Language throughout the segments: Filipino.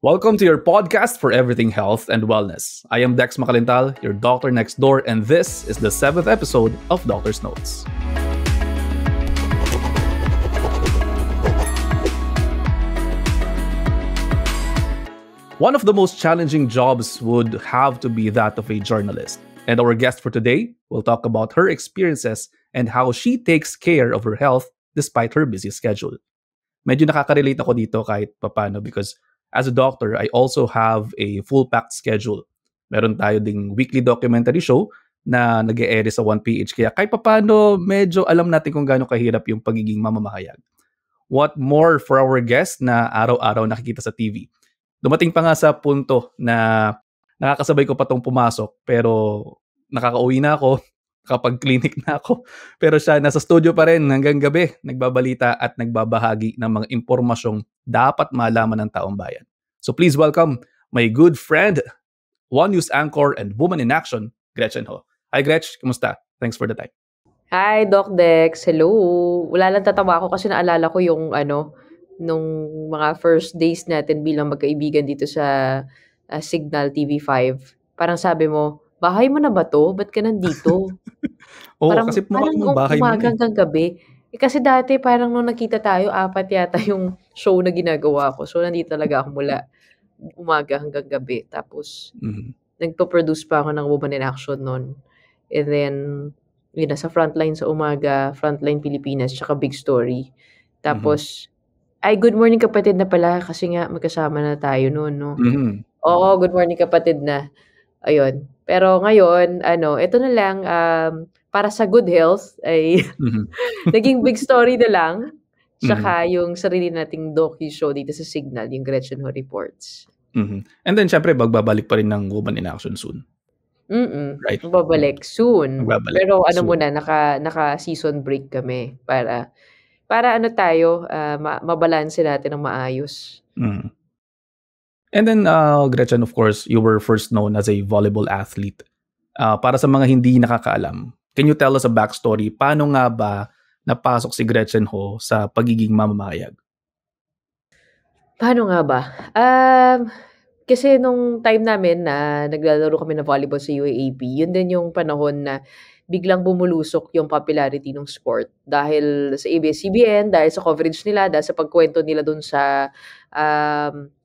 Welcome to your podcast for everything health and wellness. I am Dex Macalintal, your doctor next door, and this is the 7th episode of Doctor's Notes. One of the most challenging jobs would have to be that of a journalist. And our guest for today will talk about her experiences and how she takes care of her health despite her busy schedule. Medyo nakaka-relate ako dito kahit papano because as a doctor, I also have a full-packed schedule. Meron tayo ding weekly documentary show na nag-e-air sa 1PH. Kaya kahit papano, medyo alam natin kung gaano kahirap yung pagiging mamamahayag. What more for our guest na araw-araw nakikita sa TV? Dumating pa nga sa punto na nakakasabay ko pa tong pumasok pero nakakauwi na ako, nakapag-clinic na ako. Pero siya nasa studio pa rin hanggang gabi, nagbabalita at nagbabahagi ng mga impormasyong dapat malaman ng taong bayan. So please welcome my good friend, One News anchor and woman in action, Gretchen Ho. Hi Gretch, kumusta? Thanks for the time. Hi, Doc Dex. Hello. Wala lang tatawa ako kasi naalala ko yung nung mga first days natin bilang magkaibigan dito sa Signal TV5. Parang sabi mo, bahay mo na ba to? Ba't ka nandito? Oo, Parang kasi parang bahay mo umaga na eh. hanggang gabi. Kasi dati parang nung nakita tayo, 4 yata yung show na ginagawa ko. So, nandito talaga ako mula umaga hanggang gabi. Tapos, nagpo-produce pa ako ng Woman in Action noon. And then, yun, nasa frontline sa umaga, Frontline Pilipinas, tsaka Big Story. Tapos, ay, good morning kapatid na pala kasi nga magkasama na tayo noon, no? Oo, good morning kapatid na. Ayun. Pero ngayon, ito na lang, para sa good health, ay naging Big Story na lang. Tsaka yung sarili nating docu-show dito sa Signal, yung Gretchen Ho Reports. And then, syempre, magbabalik pa rin ng Woman in Action soon. Right? Magbabalik soon. Magbabalik Pero soon. muna, naka-season break kami para tayo, mabalanse natin ng maayos. And then, Gretchen, of course, you were first known as a volleyball athlete. Para sa mga hindi nakakaalam, can you tell us a backstory? Paano nga ba napasok si Gretchen Ho sa pagiging mamamahayag? Paano nga ba? Kasi nung time namin na naglalaro kami ng volleyball sa UAAP, yun din yung panahon na biglang bumulusok yung popularity ng sport. Dahil sa ABS-CBN, dahil sa coverage nila, dahil sa pagkwento nila dun sa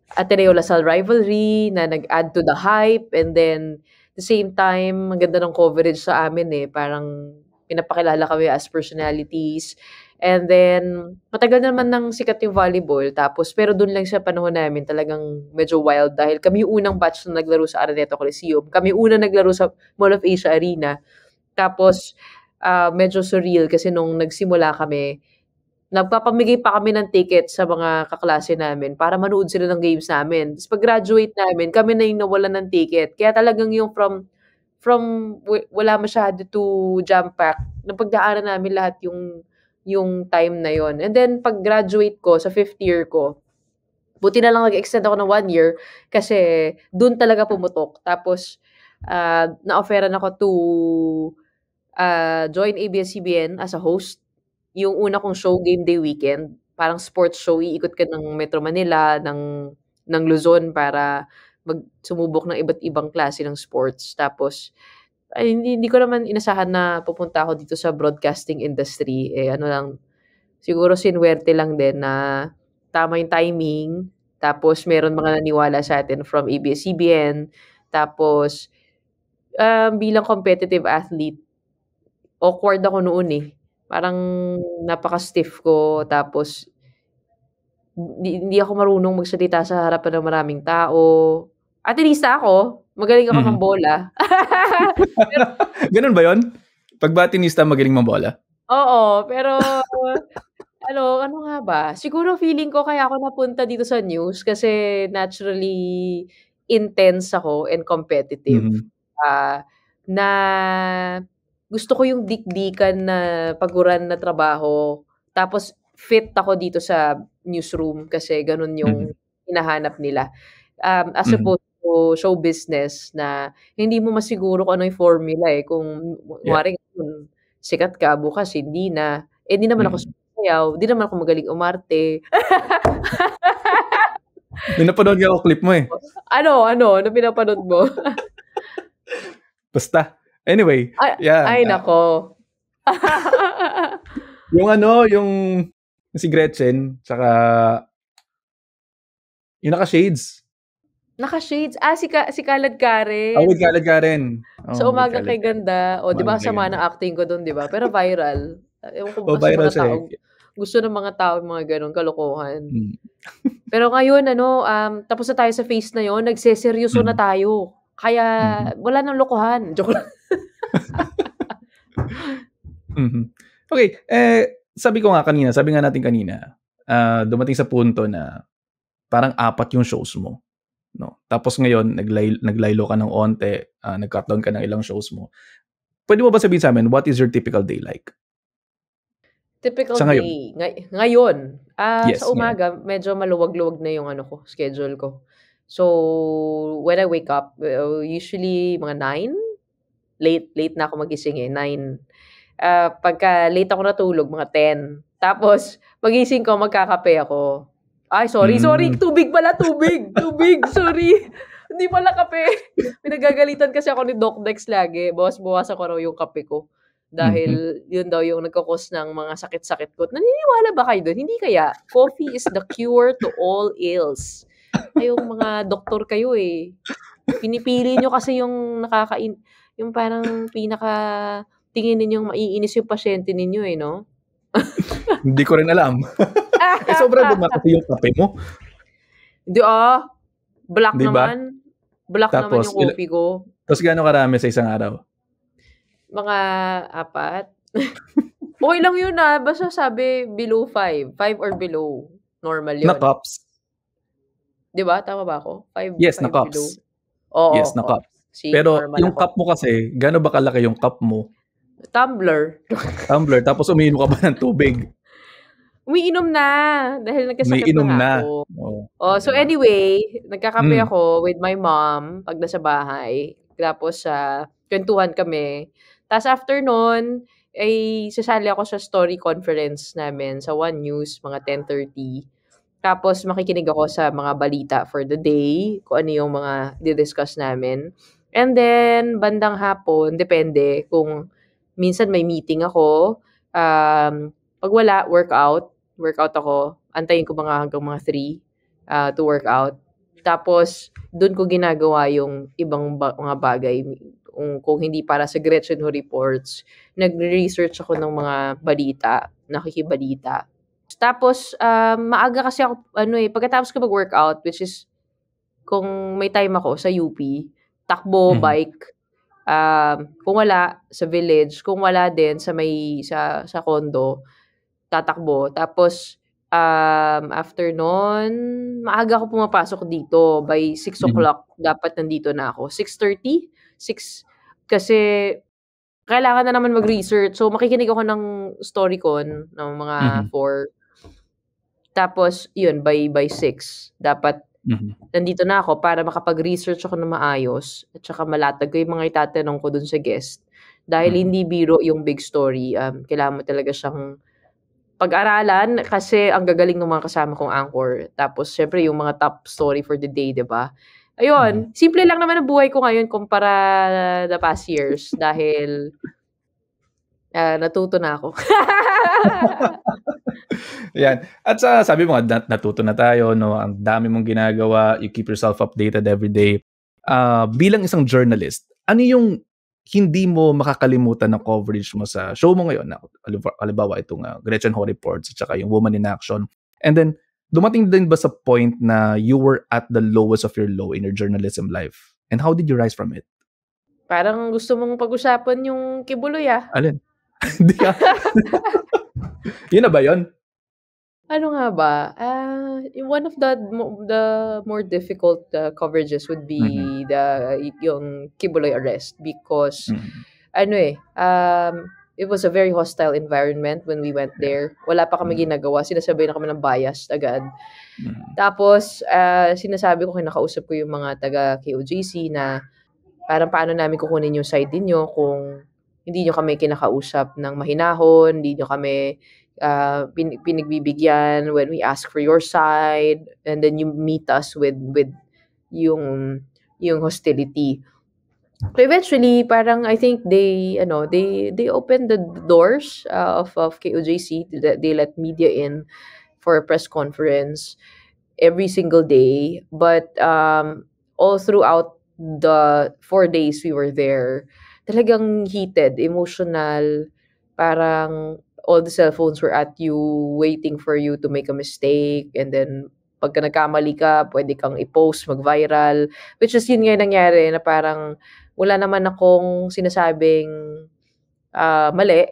Ateneo Lasal rivalry na nag-add to the hype. And then, at the same time, ang ganda ng coverage sa amin eh. Parang pinapakilala kami as personalities. And then, matagal naman nang sikat yung volleyball. Tapos, pero dun lang sa panahon namin talagang medyo wild dahil kami yung unang batch na naglaro sa Araneta Coliseum. Kami unang naglaro sa Mall of Asia Arena. Tapos, medyo surreal kasi nung nagsimula kami, nagpapamigay pa kami ng ticket sa mga kaklase namin para manood sila ng games namin. Tapos pag-graduate namin, kami na yung nawalan ng ticket. Kaya talagang yung from wala masyado to jam-pack, napagdaanan namin lahat yung time na yon. And then, pag-graduate ko sa 5th year ko, buti na lang nag-extend ako ng 1 year kasi dun talaga pumutok. Tapos, na-offeran ako to join ABS-CBN as a host. Yung una kong show, Game Day Weekend, parang sports show, iikot ka ng Metro Manila, ng Luzon para sumubok ng iba't ibang klase ng sports. Tapos, ay, hindi ko naman inasahan na pupunta ako dito sa broadcasting industry. Siguro sinuwerte lang din na tama yung timing. Tapos, meron mga naniwala sa atin from ABS-CBN. Tapos, bilang competitive athlete, awkward ako noon eh. Parang napaka-stiff ko. Tapos, hindi ako marunong magsalita sa harapan ng maraming tao. Atenista ako. Magaling ako ng bola. Ganun ba yun? Pag batinista, magaling mambola? Oo, pero ano nga ba? Siguro feeling ko kaya ako napunta dito sa news kasi naturally intense ako and competitive. Na gusto ko yung dikdikan na paguran na trabaho. Tapos fit ako dito sa newsroom kasi ganun yung hinahanap nila. As opposed to show business na hindi mo masiguro kung ano yung formula eh. Kung sikat ka, bukas hindi na. Hindi naman ako sumasayaw, hindi naman ako magaling umarte. May napanood nga ako clip mo eh. Ano pinapanood mo? Basta. Anyway, Ay nako. yung si Gretchen, tsaka yung naka-shades. Naka-shades. Si Kalad Karen. With Kalad Karen. Sa Umaga Kay Ganda. O, di ba, sama ng acting ko doon, di ba? Pero viral. Ewan ko ba viral mga tao. Gusto ng mga tao mga ganun, kalokohan. Pero ngayon, tapos na tayo sa phase na yon, nagseseryoso na tayo. Kaya, wala nang lokohan. Joke lang. Okay, sabi nga natin kanina, dumating sa punto na parang 4 yung shows mo. No? Tapos ngayon, naglaylo ka ng onte, nag-cut down ka ng ilang shows mo. Pwede mo ba sabihin sa amin, what is your typical day like? Typical day? Ngayon? Yes, sa umaga, medyo maluwag-luwag na yung schedule ko. So, when I wake up, usually mga 9, late na ako magising 9. Pagka late ako natulog, mga 10. Tapos, pagising ko, magkakape ako. Ay, sorry. Tubig pala, tubig, sorry. Hindi pala kape. Pinagagalitan kasi ako ni Doc Dex lagi. Bawas-bawasan ko raw yung kape ko. Dahil yun daw yung nagkakos ng mga sakit-sakit ko. Naniniwala ba kayo doon? Hindi kaya. Coffee is the cure to all ills. Kayong mga doktor kayo eh. Pinipili nyo kasi yung yung parang tingin ninyong maiinis yung pasyente ninyo eh, no? Hindi ko rin alam. Sobrang dumat kasi yung kape mo. Hindi black diba? Naman. Black tapos, naman yung coffee ko. Tapos gaano karami sa isang araw? Mga 4. Okay lang yun basta sabi below 5. 5 or below. Normal yun. Na cups? Diba? Tama ba ako? 5 yes, na cups. Below. Oo. Yes, na cups. Pero yung cup mo kasi, gaano ba kalaki yung cup mo? Tumbler. Tapos umiinom ka ba ng tubig? Umiinom na. Dahil nagkasakit na ako. So anyway, nagkakape ako with my mom pag nasa bahay. Tapos kwentuhan kami. Tapos after nun, ay sasali ako sa story conference namin sa One News, mga 10:30. Tapos makikinig ako sa mga balita for the day, kung ano yung mga didiscuss namin. And then, bandang hapon, depende kung minsan may meeting ako. Pag wala, workout ako. Antayin ko hanggang mga 3 to work out. Tapos, doon ko ginagawa yung ibang mga bagay. Kung hindi para sa Gretchen Ho Reports, nagre-research ako ng mga balita, nakikibalita. Tapos, maaga kasi ako, pagkatapos ko mag-workout, which is, kung may time ako sa UP, takbo, bike, kung wala, sa village, kung wala din sa condo, tatakbo. Tapos, after nun, maaga ako pumapasok dito. By 6 o'clock, dapat nandito na ako. 6:30? 6, kasi kailangan na naman mag-research. So, makikinig ako ng StoryCon ng mga 4. Tapos, yun, by 6, dapat nandito na ako para makapag-research ako na maayos at saka malatag ko yung mga itatanong ko dun sa guest. Dahil hindi biro yung big story. Kailangan mo talaga siyang pag-aralan kasi ang gagaling ng mga kasama kong anchor. Tapos, syempre, yung mga top story for the day, diba? Ayun, simple lang naman ang buhay ko ngayon kumpara the past years dahil natuto na ako. Yan. At sabi mo, natuto na tayo, no? Ang dami mong ginagawa, you keep yourself updated every day. Bilang isang journalist, ano yung hindi mo makakalimutan na coverage mo sa show mo ngayon? Halimbawa, itong Gretchen Ho Reports at saka yung Woman in Action. And then, dumating din ba sa point na you were at the lowest of your low in your journalism life? And how did you rise from it? Parang gusto mong pag-usapan yung Kibuloy Alin? Hindi ka. Yun na ba yun? Ano nga ba? One of the more difficult coverages would be yung Kibuloy arrest because it was a very hostile environment when we went there. Wala pa kami ginagawa. Sinasabi na kami ng bias agad. Tapos, sinasabi ko, kinakausap ko yung mga taga-KOJC na parang paano namin kukunin yung side ninyo kung hindi nyo kami kinakausap ng mahinahon, hindi nyo kami pinagbibigyan when we ask for your side, and then you meet us with yung hostility. So eventually, parang I think they opened the doors of KOJC. They let media in for a press conference every single day. But all throughout the 4 days we were there, talagang heated, emotional, parang all the cell phones were at you, waiting for you to make a mistake, and then pagka nagkamali ka, pwede kang i-post, mag-viral, which is yun nga yung nangyari na parang wala naman akong sinasabing mali.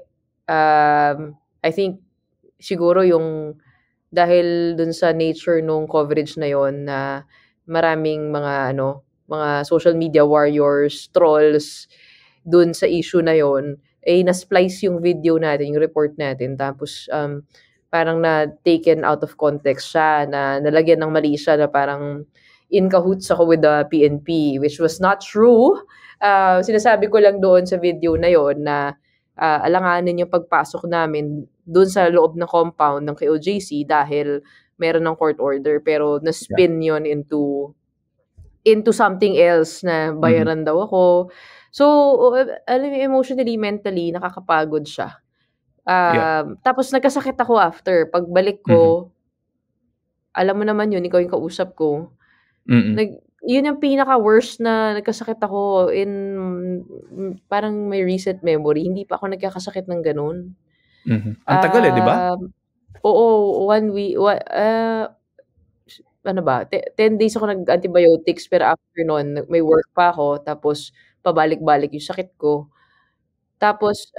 I think siguro yung dahil dun sa nature nung coverage na yon na maraming mga social media warriors, trolls dun sa issue na yon, na-splice yung video natin, yung report natin, tapos parang na-taken out of context siya, na nalagyan ng mali siya na parang in cahoots ako with the PNP, which was not true. Sinasabi ko lang doon sa video na yon na alanganin yung pagpasok namin doon sa loob ng compound ng KOJC dahil meron ng court order, pero na-spin yon into something else na bayaran daw ako. So, alam mo, emotionally, mentally, nakakapagod siya. Tapos nagkasakit ako after. Pagbalik ko, alam mo naman yun, ikaw yung kausap ko. Yun yung pinaka-worst na nagkasakit ako in parang may recent memory. Hindi pa ako nagkakasakit ng ganun. Ang tagal di ba? Oo, 1 week. 10 days ako nag-antibiotics, pero after nun, may work pa ako, tapos pabalik-balik yung sakit ko. Tapos,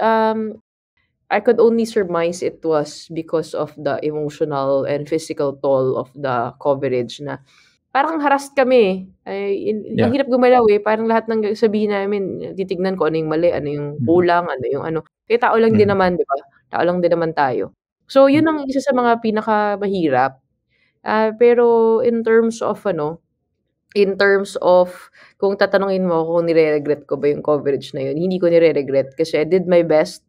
I could only surmise it was because of the emotional and physical toll of the coverage, na parang harassed kami. Ang hirap gumalaw parang lahat ng sabihin namin, titignan ko ano yung mali, ano yung kulang, ano yung ano. Kaya tao lang din naman, di ba? Tao lang din naman tayo. So, yun ang isa sa mga pinakamahirap. Pero in terms of kung tatanungin mo kung nire-regret ko ba yung coverage na yun, hindi ko nire-regret kasi I did my best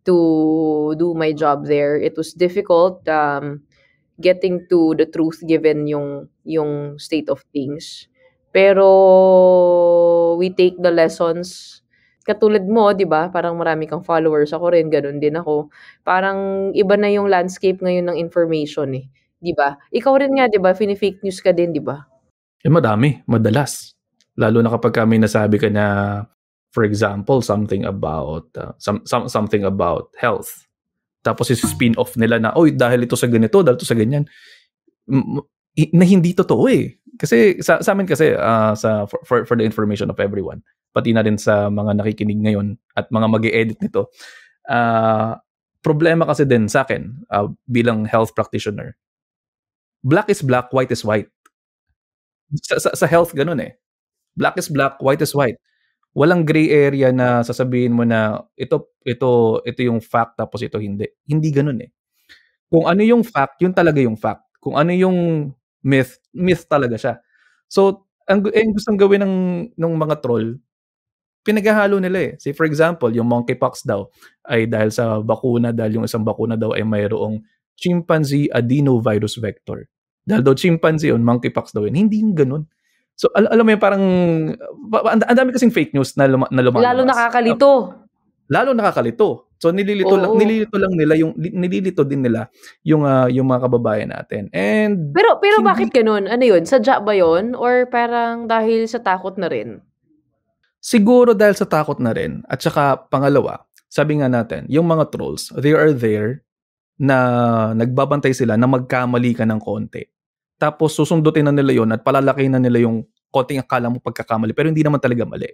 to do my job there. It was difficult getting to the truth given yung state of things. Pero we take the lessons. Katulad mo, 'di ba? Parang marami kang followers, ako rin ganoon din ako. Parang iba na yung landscape ngayon ng information 'di ba? Ikaw rin nga 'di ba, fake news ka din 'di ba? Madami, madalas. Lalo na kapag may nasabi ka na, for example, something about something about health. Tapos spin off nila na, dahil ito sa ganito, dahil ito sa ganyan. Na hindi totoo Kasi sa amin kasi for the information of everyone, pati na rin sa mga nakikinig ngayon at mga mag-e-edit nito, problema kasi din sa akin bilang health practitioner. Black is black, white is white. Sa health ganun Black is black, white is white. Walang gray area na sasabihin mo na ito yung fact tapos ito hindi. Hindi ganun Kung ano yung fact, yun talaga yung fact. Kung ano yung myth talaga siya. So, ang gustong gawin ng mga troll, pinaghahalo nila Say for example, yung monkeypox daw ay dahil sa bakuna, dahil yung isang bakuna daw ay mayroong chimpanzee adenovirus vector. Dahil daw chimpanzee yun, monkeypox daw yun. Hindi yung ganun. So, alam mo yun, parang ang dami kasing fake news na lumalabas. Lalo nakakalito. So, nililito din nila yung mga kababayan natin. And Pero bakit ganun? Ano yun? Sadya ba yun? Or parang dahil sa takot na rin? Siguro dahil sa takot na rin. At saka pangalawa, sabi nga natin, yung mga trolls, they are there na nagbabantay sila na magkamali ka ng konti. Tapos susundutin na nila yon at palalaki na nila yung konting akala mo pagkakamali, pero hindi naman talaga mali.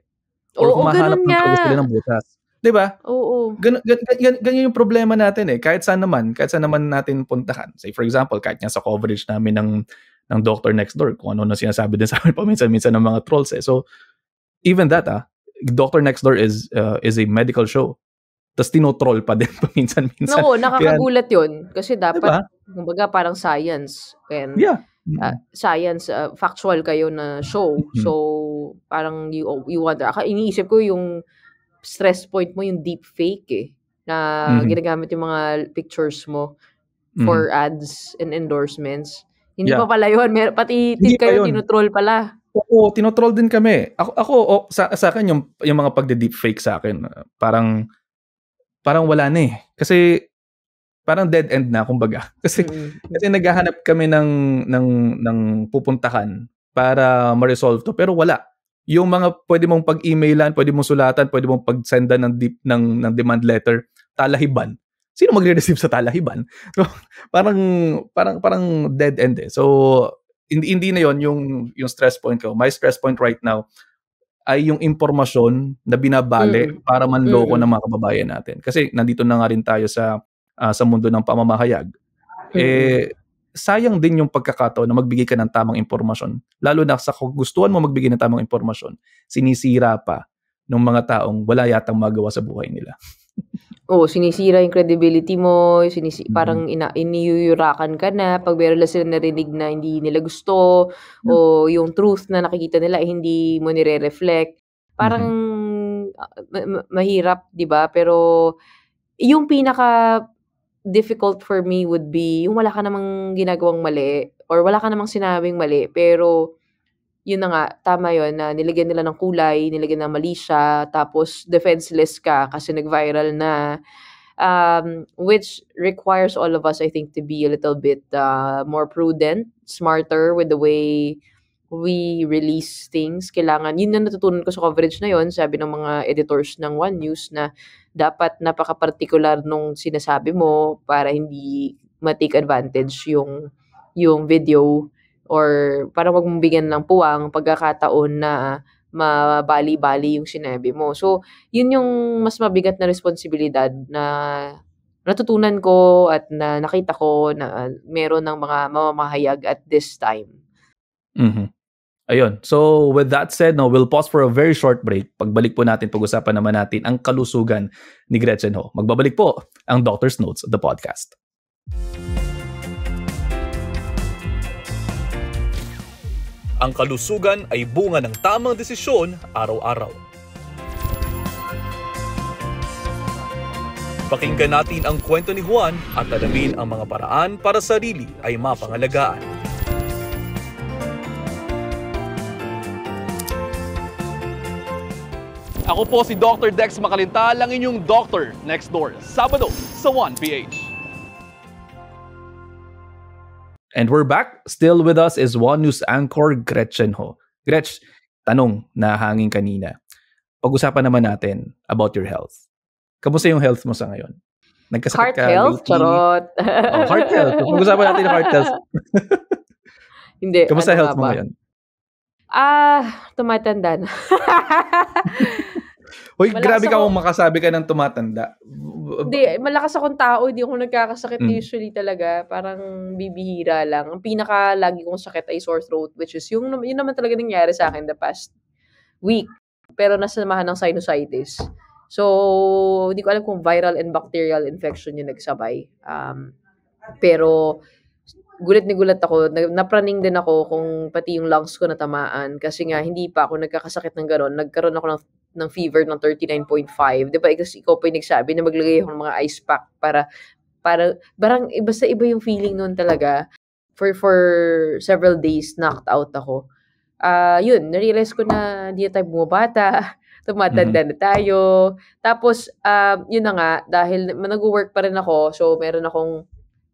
Or humahanap na talaga sila ng butas. Diba? Oo. Ganyan yung problema natin Kahit saan naman natin puntahan. Say for example, kahit nga sa coverage namin ng Dr. Next Door, kung ano na sinasabi din sa amin paminsan-minsan ng mga trolls So, even that Dr. Next Door is a medical show. Tapos tinotroll pa din paminsan-minsan. No, nakakagulat yun. Kasi dapat, kumbaga parang science. And science, factual kayo na show. So, parang you wonder. Iniisip ko yung stress point mo yung deep fake na Mhm. ginagamit yung mga pictures mo Mhm. for ads and endorsements. Hindi pa Yeah. pala yun, pati Hindi pa kayo yun. tino-troll pala. Oo, tino-troll din kami. Ako sa'kin yung mga pagde-deepfake sa'kin, parang wala na, eh. Kasi parang dead end na kumbaga. Kasi naghahanap kami ng pupuntahan para ma-resolve 'to, pero wala. Yung mga puwede mong pag-emailan, puwede mong sulatan, puwede mong pag-sendan ng demand letter, talahiban. Sino magre-receive sa talahiban? So, parang parang dead end, eh. So, hindi na yon yung stress point ko. My stress point right now ay yung impormasyon na binabali Mm. para manloko ng Mm. mga kababayan natin. Kasi nandito na nga rin tayo sa mundo ng pamamahayag. Mm. Sayang din yung pagkakataon na magbigay ka ng tamang impormasyon. Lalo na sa kagustuhan mo magbigay ng tamang impormasyon, sinisira pa ng mga taong wala yatang magawa sa buhay nila. Oo, sinisira yung credibility mo, Mhm. parang iniyuyurakan ka na 'pag meron lang silang narinig na hindi nila gusto o Yeah. yung truth na nakikita nila ay hindi mo nire-reflect. Parang, Mhm. mahirap, 'di ba? Pero yung pinaka-difficult for me would be yung wala ka namang ginagawang mali or wala ka namang sinabing mali pero yun na nga, tama yun na nilagyan nila ng kulay, nilagyan ng malisya, tapos defenseless ka kasi nag-viral na. Which requires all of us, I think, to be a little bit more prudent, smarter with the way we release things. Kailangan, yun na natutunan ko sa coverage na yun, sabi ng mga editors ng One News na dapat napaka-particular nung sinasabi mo para hindi ma-take advantage yung video or para wag mong bigyan ng puwang pagkakataon na mabali-bali yung sinabi mo. So, yun yung mas mabigat na responsibilidad na natutunan ko at na nakita ko na meron ng mga mamamahayag at this time. Mhm. Ayun. So, with that said, no, we'll pause for a very short break. Pagbalik po natin, pag-usapan naman natin ang kalusugan ni Gretchen Ho. Magbabalik po ang Doctor's Notes, the podcast. Ang kalusugan ay bunga ng tamang desisyon araw-araw. Pakinggan natin ang kwento ni Juan at alamin ang mga paraan para sarili ay mapangalagaan. Ako po si Dr. Dex Makalintal, ang inyong doctor next door, Sabado sa 1PH. And we're back. Still with us is One News anchor Gretchen Ho. Gretch, tanong na hangin kanina. Pag-usapan naman natin about your health. Kamusta yung health mo sa ngayon? Nagkasakit Heart ka health? lately? Charot. Heart health. Pag-usapan natin yung heart health. Hindi, Kamusta ano nga health mo ba? ngayon? Tumatanda na. Hoy, Malakas grabe ka ako. kung makasabi ka ng tumatanda. Hindi, malakas akong tao, hindi ako nagkakasakit Mm. usually talaga, parang bibihira lang. Ang pinaka-lagi kong sakit ay sore throat, which is yun naman talaga nangyari sa akin the past week. Pero nasamahan ng sinusitis. So, hindi ko alam kung viral and bacterial infection yung nagsabay. Pero gulat na gulat ako, napraning din ako kung pati yung lungs ko natamaan kasi nga hindi pa ako nagkakasakit ng gano'n. Nagkaroon ako ng fever ng 39.5. 'Di ba kasi ikaw pa yung nagsabi na maglagay ako ng mga ice pack para parang basta iba yung feeling noon talaga. For several days knocked out ako. Yun, na-realize ko na hindi na tayo bumabata, tumatanda na tayo. Tapos, yun na nga, dahil nagwo-work pa rin ako, so meron akong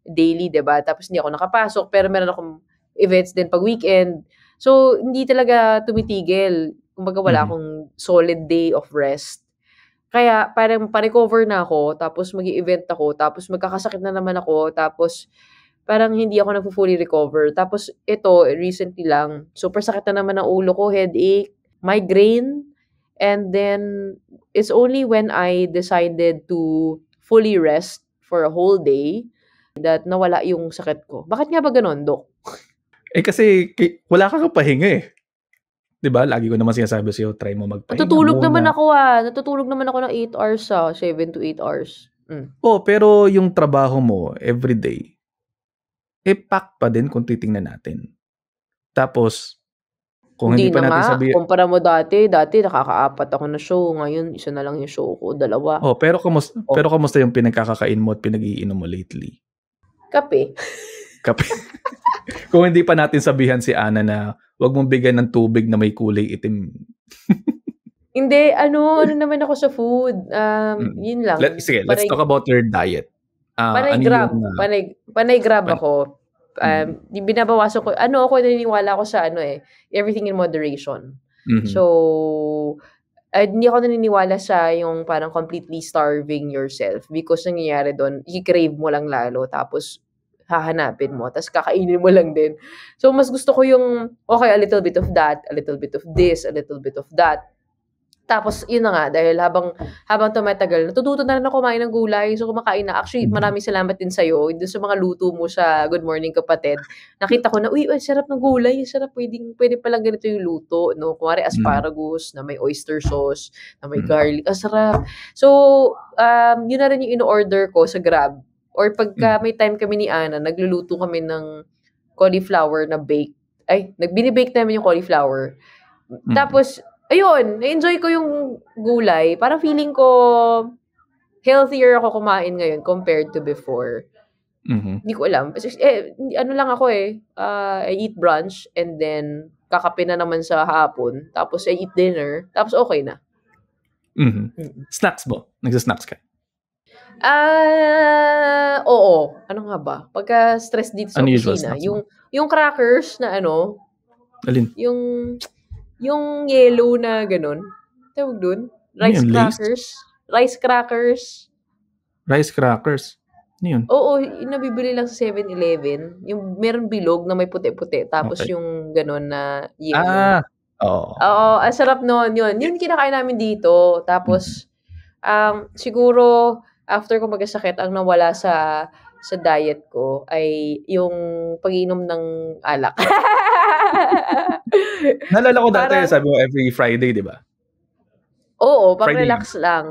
daily, 'di ba? Tapos hindi ako nakapasok, pero meron akong events din pag weekend. So, hindi talaga tumitigil. Kumbaga wala akong solid day of rest. Kaya parang pa-recover na ako, tapos mag-e-event ako, tapos magkakasakit na naman ako, tapos parang hindi ako nagfu-fully recover. Tapos ito, recently lang, super sakit na naman ang ulo ko, headache, migraine, and then it's only when I decided to fully rest for a whole day that nawala yung sakit ko. Bakit nga ba gano'n, Dok? Kasi wala kang pahinga eh. 'Di ba? Lagi ko naman sinasabi sa'yo, try mo magpahinga Natutulog naman muna. ako, Natutulog naman ako ng 8 hours, 7 to 8 hours. Pero yung trabaho mo everyday, pack pa din kung titingnan natin. Tapos, Kung Hindi hindi pa na natin nga, sabi kumpara mo dati nakaka-4 ako na show, ngayon isa na lang yung show ko, 2. oh, pero Oh, kamusta yung pinagkakakain mo at pinag-iinom mo lately? kape. Kape. Kung hindi pa natin sabihan si Ana na wag mong bigyan ng tubig na may kulay itim. Hindi, ano naman ako sa food, yun lang, Sige, let's talk about your diet. panay Ano yung Grab, panay Grab pan ako. mm, Binabawasan ko ako naniniwala ako sa everything in moderation. mhm, So, hindi ako naniniwala sa yung parang completely starving yourself because nangyayari dun, i-crave mo lang lalo tapos hahanapin mo ta's kakainin mo lang din. So, mas gusto ko yung, okay, a little bit of that, a little bit of this, a little bit of that. Tapos yun na nga, dahil habang tumatagal natututo na rin ako kumain ng gulay, so kumakain na. Actually, mhm, maraming salamat din sa'yo dun sa mga luto mo sa Good Morning Kapatid. Nakita ko na, uy, ang sarap ng gulay, ang sarap, puwede palang ganito yung luto 'no. Kunwari mhm, asparagus na may oyster sauce, na may mhm, garlic, ang sarap. So, yun na rin yung ino-order ko sa Grab or pagka mhm, may time kami ni Ana, nagluluto kami ng cauliflower na bake. Ay, bini-bake namin yung cauliflower. mm, Tapos ayun, na-enjoy ko yung gulay. Parang feeling ko healthier ako kumain ngayon compared to before. mhm, Hindi ko alam. Kasi, ano lang ako I eat brunch and then kakape na naman sa hapon. Tapos I eat dinner. Tapos okay na. mhm. Mm. Snacks mo? Nagsa-snacks ka? Oo. Ano nga ba? Pagka stress dito sa Unusual opisina, snacks mo? yung crackers na Alin? yung yellow na gano'n. Tawag dun? Ano yun, Lay's? Rice crackers. Rice crackers? Ano yun? Oo, yung nabibili lang sa 7-Eleven, yung meron bilog na may puti-puti tapos Okey. yung gano'n na yellow. Ah, oo. Oo, ang sarap nun, yun. Yun kinakain namin dito. Mhm. Tapos, siguro after ko magkasakit ang nawala sa diet ko ay yung pag-iinom ng alak. Naalala ko dati Parang sabi mo every Friday, 'di ba? oo, Friday yun? pang-relax lang.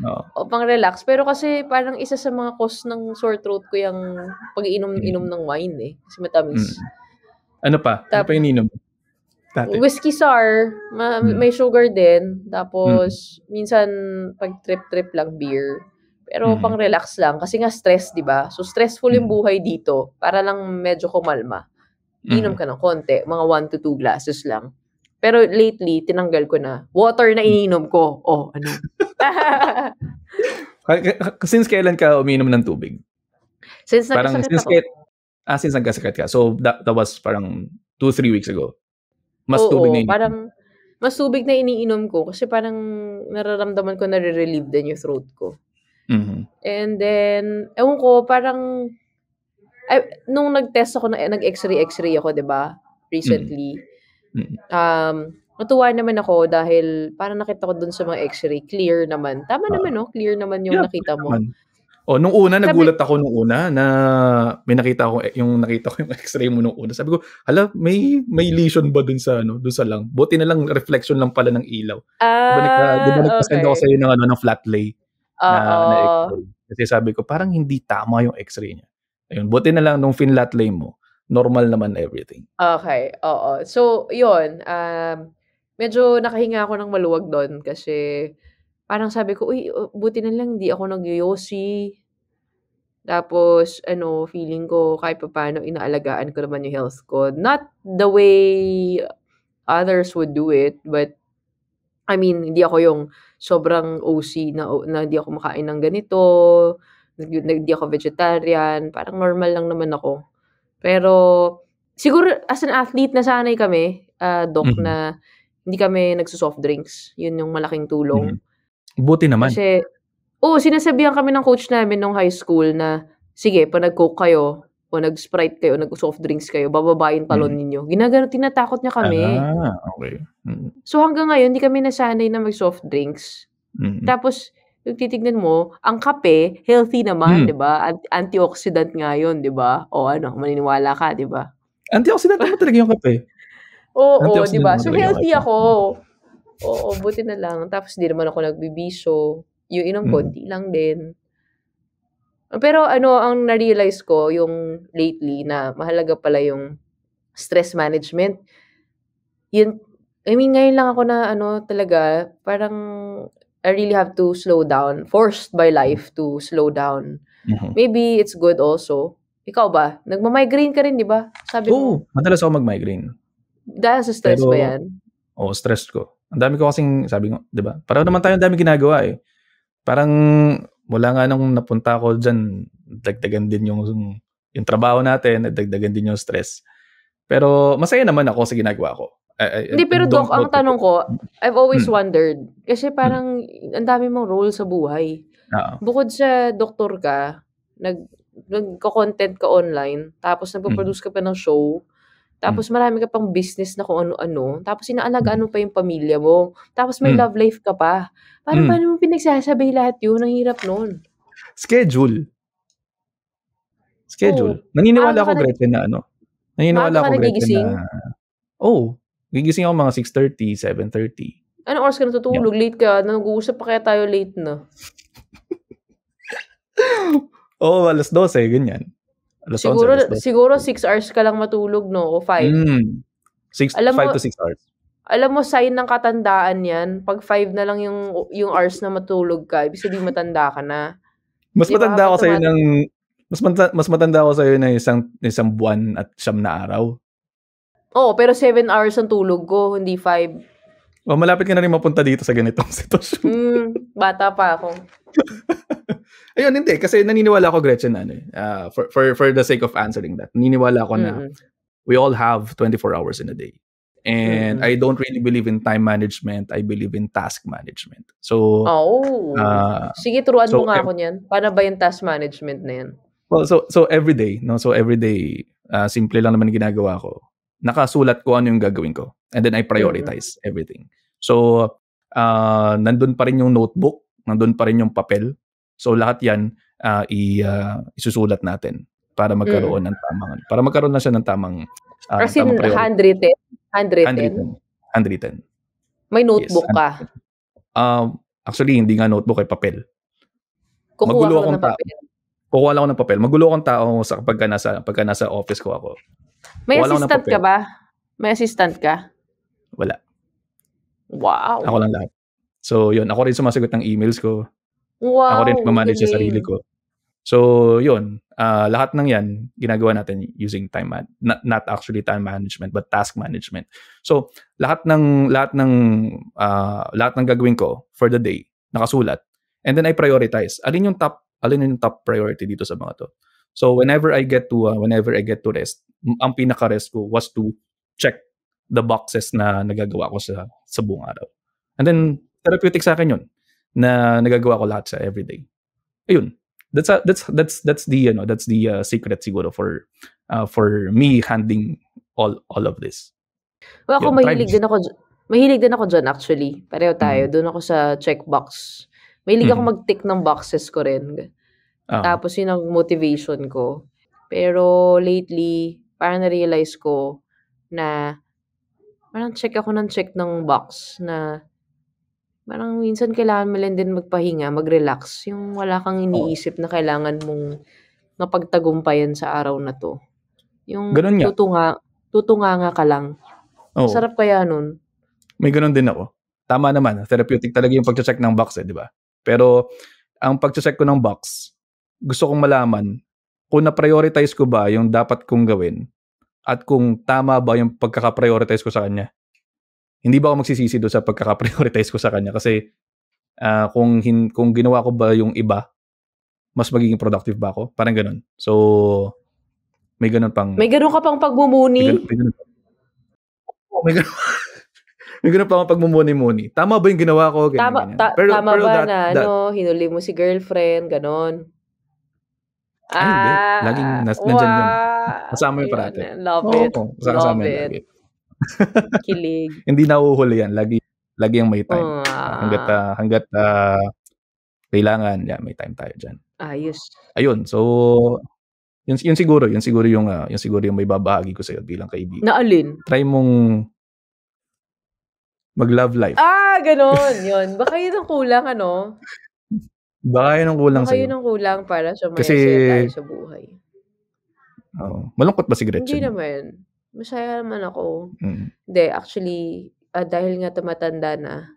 Oo. O pang-relax. Pero kasi parang isa sa mga cause ng sore throat ko yung pag-iinom-inom Mm, ng wine, kasi matamis. mm. Ano pa? Ano pa Tap yung ininom mo dati? whiskey sour, Hmm, may sugar din. mm, Tapos minsan 'pag trip-trip lang beer. Pero mhm, pang-relax lang kasi nga stress, 'di ba? So, stressful yung mhm, buhay dito. Para lang medyo kumalma, inom mhm, ka ng konti, mga 1 to 2 glasses lang. Pero lately tinanggal ko na. Water na hmm. iniinom ko. Oh, ano? Since kailan ka umiinom ng tubig? Since Parang nagkasakit ako. since nagkasakit ka. So, that was parang 2, 3 weeks ago. Mas tubig na Oo, iniinom mo? parang mas tubig na iniinom ko kasi parang nararamdaman ko nare-relieve din yung throat ko. Mhm, And then, ewan ko parang nung nag-test ako nag-X-ray ako 'di ba, mm, recently, mm. natuwa naman ako dahil parang nakita ko dun sa mga X-ray clear naman. Tama Oo. naman 'no, clear naman yung Yeah, okey nakita mo. naman. Oh, nung una Sabi nagulat ako nung una na may nakita ko yung X-ray mo nung una. Sabi ko, "Hala, may lesion ba dun sa dun sa lung?" Buti na lang reflection lang pala ng ilaw. 'Di ba nagpa-send ako okey. sa'yo ng flat lay na Oo. X-ray. Kasi sabi ko, parang hindi tama yung X-ray niya. Ayun, buti na lang nung finlat lay mo, normal naman everything. Okey, oo. So yun, medyo nakahinga ako ng maluwag dun kasi parang sabi ko, "Uy, buti na lang hindi ako nagyoyosi." Tapos feeling ko kahit papaano inaalagaan ko naman yung health ko. Not the way others would do it, but I mean, hindi ako yung sobrang OC na hindi ako makain ng ganito, hindi ako vegetarian, parang normal lang naman ako. Pero siguro as an athlete nasanay kami, doc, Mhm, na hindi kami nagso-soft drinks. Yun yung malaking tulong. mhm. Buti naman. Kasi oo, sinasabihan kami ng coach namin nung high school na, "Sige 'pag nag-Coke kayo o nag-Sprite kayo, nag-soft drinks kayo, bababa yung talon Mm. ninyo." Tinatakot niya kami. Okey. Mm, So, hanggang ngayon hindi kami nasanay na mag-soft drinks. mm. Tapos yung titignan mo, ang kape healthy naman, Hmm, 'di ba? Antioxidant nga yun, 'di ba? O ano, maniniwala ka, 'di ba? antioxidant naman talaga yung kape. Oo, 'di Antioxidant ba? naman So, talaga yung healthy kape. ako. Oo, buti na lang. Tapos 'di naman ako nagbibisyo. Yung inom Mm, konti lang din. Pero ang na-realize ko yung lately na mahalaga pala yung stress management. Yun I mean, ngayon lang ako na talaga, parang I really have to slow down. Forced by life to slow down. Mhm. Maybe it's good also. Ikaw ba? Nagma-migraine ka rin, di ba? Sabi mo. Madalas ako mag-migraine. Dahil sa stress Pero, ba yan? stress ko. Ang dami ko kasing, sabi ko, di ba? Parang naman tayo ang dami ginagawa eh. Parang, wala nga nung napunta ako dyan, dagdagan din yung trabaho natin, dagdagan din yung stress. Pero, masaya naman ako sa ginagawa ko. Hindi, pero Doc, ang tanong ko, I've always wondered, kasi parang ang dami mong role sa buhay. Bukod sa doktor ka, nagko-content ka online, tapos nagpo-produce ka pa ng show, tapos marami ka pang business na kung ano-ano, tapos inaalagaan mo pa yung pamilya mo, tapos may love life ka pa. Paano mo pinagsasabay lahat yun? Ang hirap nun. Schedule. Naniniwala ako, Gretchen, na naniniwala ako, Gretchen, na gigising ako mga 6:30, 7:30. Anong oras ka natutulog? Yeah. Late ka? Nag-uusap pa kaya tayo late na? Alas 12, ganyan. Alas 11, siguro 6 hours ka lang matulog, no? O 5? 5 to 6 hours. Alam mo, sign ng katandaan yan. Pag 5 na lang yung hours na matulog ka, ibig sabihin matanda ka na. Mas matanda ako sa'yo ng... Mas matanda ako sa'yo na isang buwan at 9 na araw. Pero 7 hours ang tulog ko, hindi 5. Malapit ka na rin mapunta dito sa ganitong sitwasyon. Bata pa ako. Ayun, hindi. Kasi naniniwala ako, Gretchen, for the sake of answering that, naniniwala ako na we all have 24 hours in a day. And I don't really believe in time management. I believe in task management. So, sige, turuan mo nga ako niyan. Paano ba yung task management na yan? Well, so every day, no? So every day, simple lang naman ginagawa ko. Nakasulat ko ano yung gagawin ko. And then I prioritize everything. So, nandun pa rin yung notebook, nandun pa rin yung papel. So, lahat yan, isusulat natin para magkaroon ng tamang, para magkaroon na siya ng tamang as in, handwritten? Handwritten. May notebook ka? Actually, hindi nga notebook, ay papel. Kukuha lang ng papel? Kukuha lang ako ng papel. Magulo akong tao pagka nasa office ko ako. May assistant ka ba? May assistant ka? Wala. Wow. Ako lang lahat. So, yun. Ako rin sumasagot ng emails ko. Wow. Ako rin nagmamanage sa sarili ko. So, yun. Lahat ng yan, ginagawa natin using not actually time management, but task management. So, lahat ng gagawin ko for the day, nakasulat. And then I prioritize. Alin yung top priority dito sa mga to? So, whenever I get to rest, ang pinaka-rest ko was to check the boxes na nagagawa ko sa buong araw. And then, therapeutic sa akin yun, na nagagawa ko lahat sa everyday. Ayun. That's the secret siguro for me handling all of this. Well, ako mahilig din ako dyan actually. Pareho tayo. Doon ako sa checkbox. Mahilig ako mag-tick ng boxes ko rin. Tapos yun ang motivation ko. Pero lately, parang na-realize ko na parang check ng box na parang minsan kailangan mo lang din magpahinga, mag-relax. Yung wala kang iniisip na kailangan mong mapagtagumpayan sa araw na to. Yung tutunganga ka lang. Sarap kaya nun. May ganun din ako. Tama naman. Therapeutic talaga yung pag-check ng box, di ba? Pero ang pag-check ko ng box, gusto kong malaman kung na-prioritize ko ba yung dapat kong gawin at kung tama ba yung pagkaka-prioritize ko sa kanya. Hindi ba ako magsisisi doon sa pagkaka-prioritize ko sa kanya? Kasi kung ginawa ko ba yung iba, mas magiging productive ba ako? Parang ganun. So, may ganun ka pang pagmumuni? May ganun pa akong pagmumuni-muni. Tama ba yung ginawa ko? Ganyan. Tama ba na hinuli mo si girlfriend? Ganon. Hindi. Laging nandyan yun. Kasama yung parati. Love it. Kasama yun lagi. Kilig. Hindi nauhuli yan. Lagi yung may time. Hanggat kailangan, may time tayo dyan. Ayos. Ayun. So, yun siguro yung may babahagi ko sa'yo bilang kaibigan. Na alin? Try mong mag-love life. Ganon. Yun. Baka yun ang kulang, ano? Baka yun ang kulang sa'yo. Baka yun ang kulang para sa masaya tayo sa buhay. Malungkot ba si Gretchen? Hindi naman. Masaya naman ako. Hindi, actually, dahil nga tumatanda na.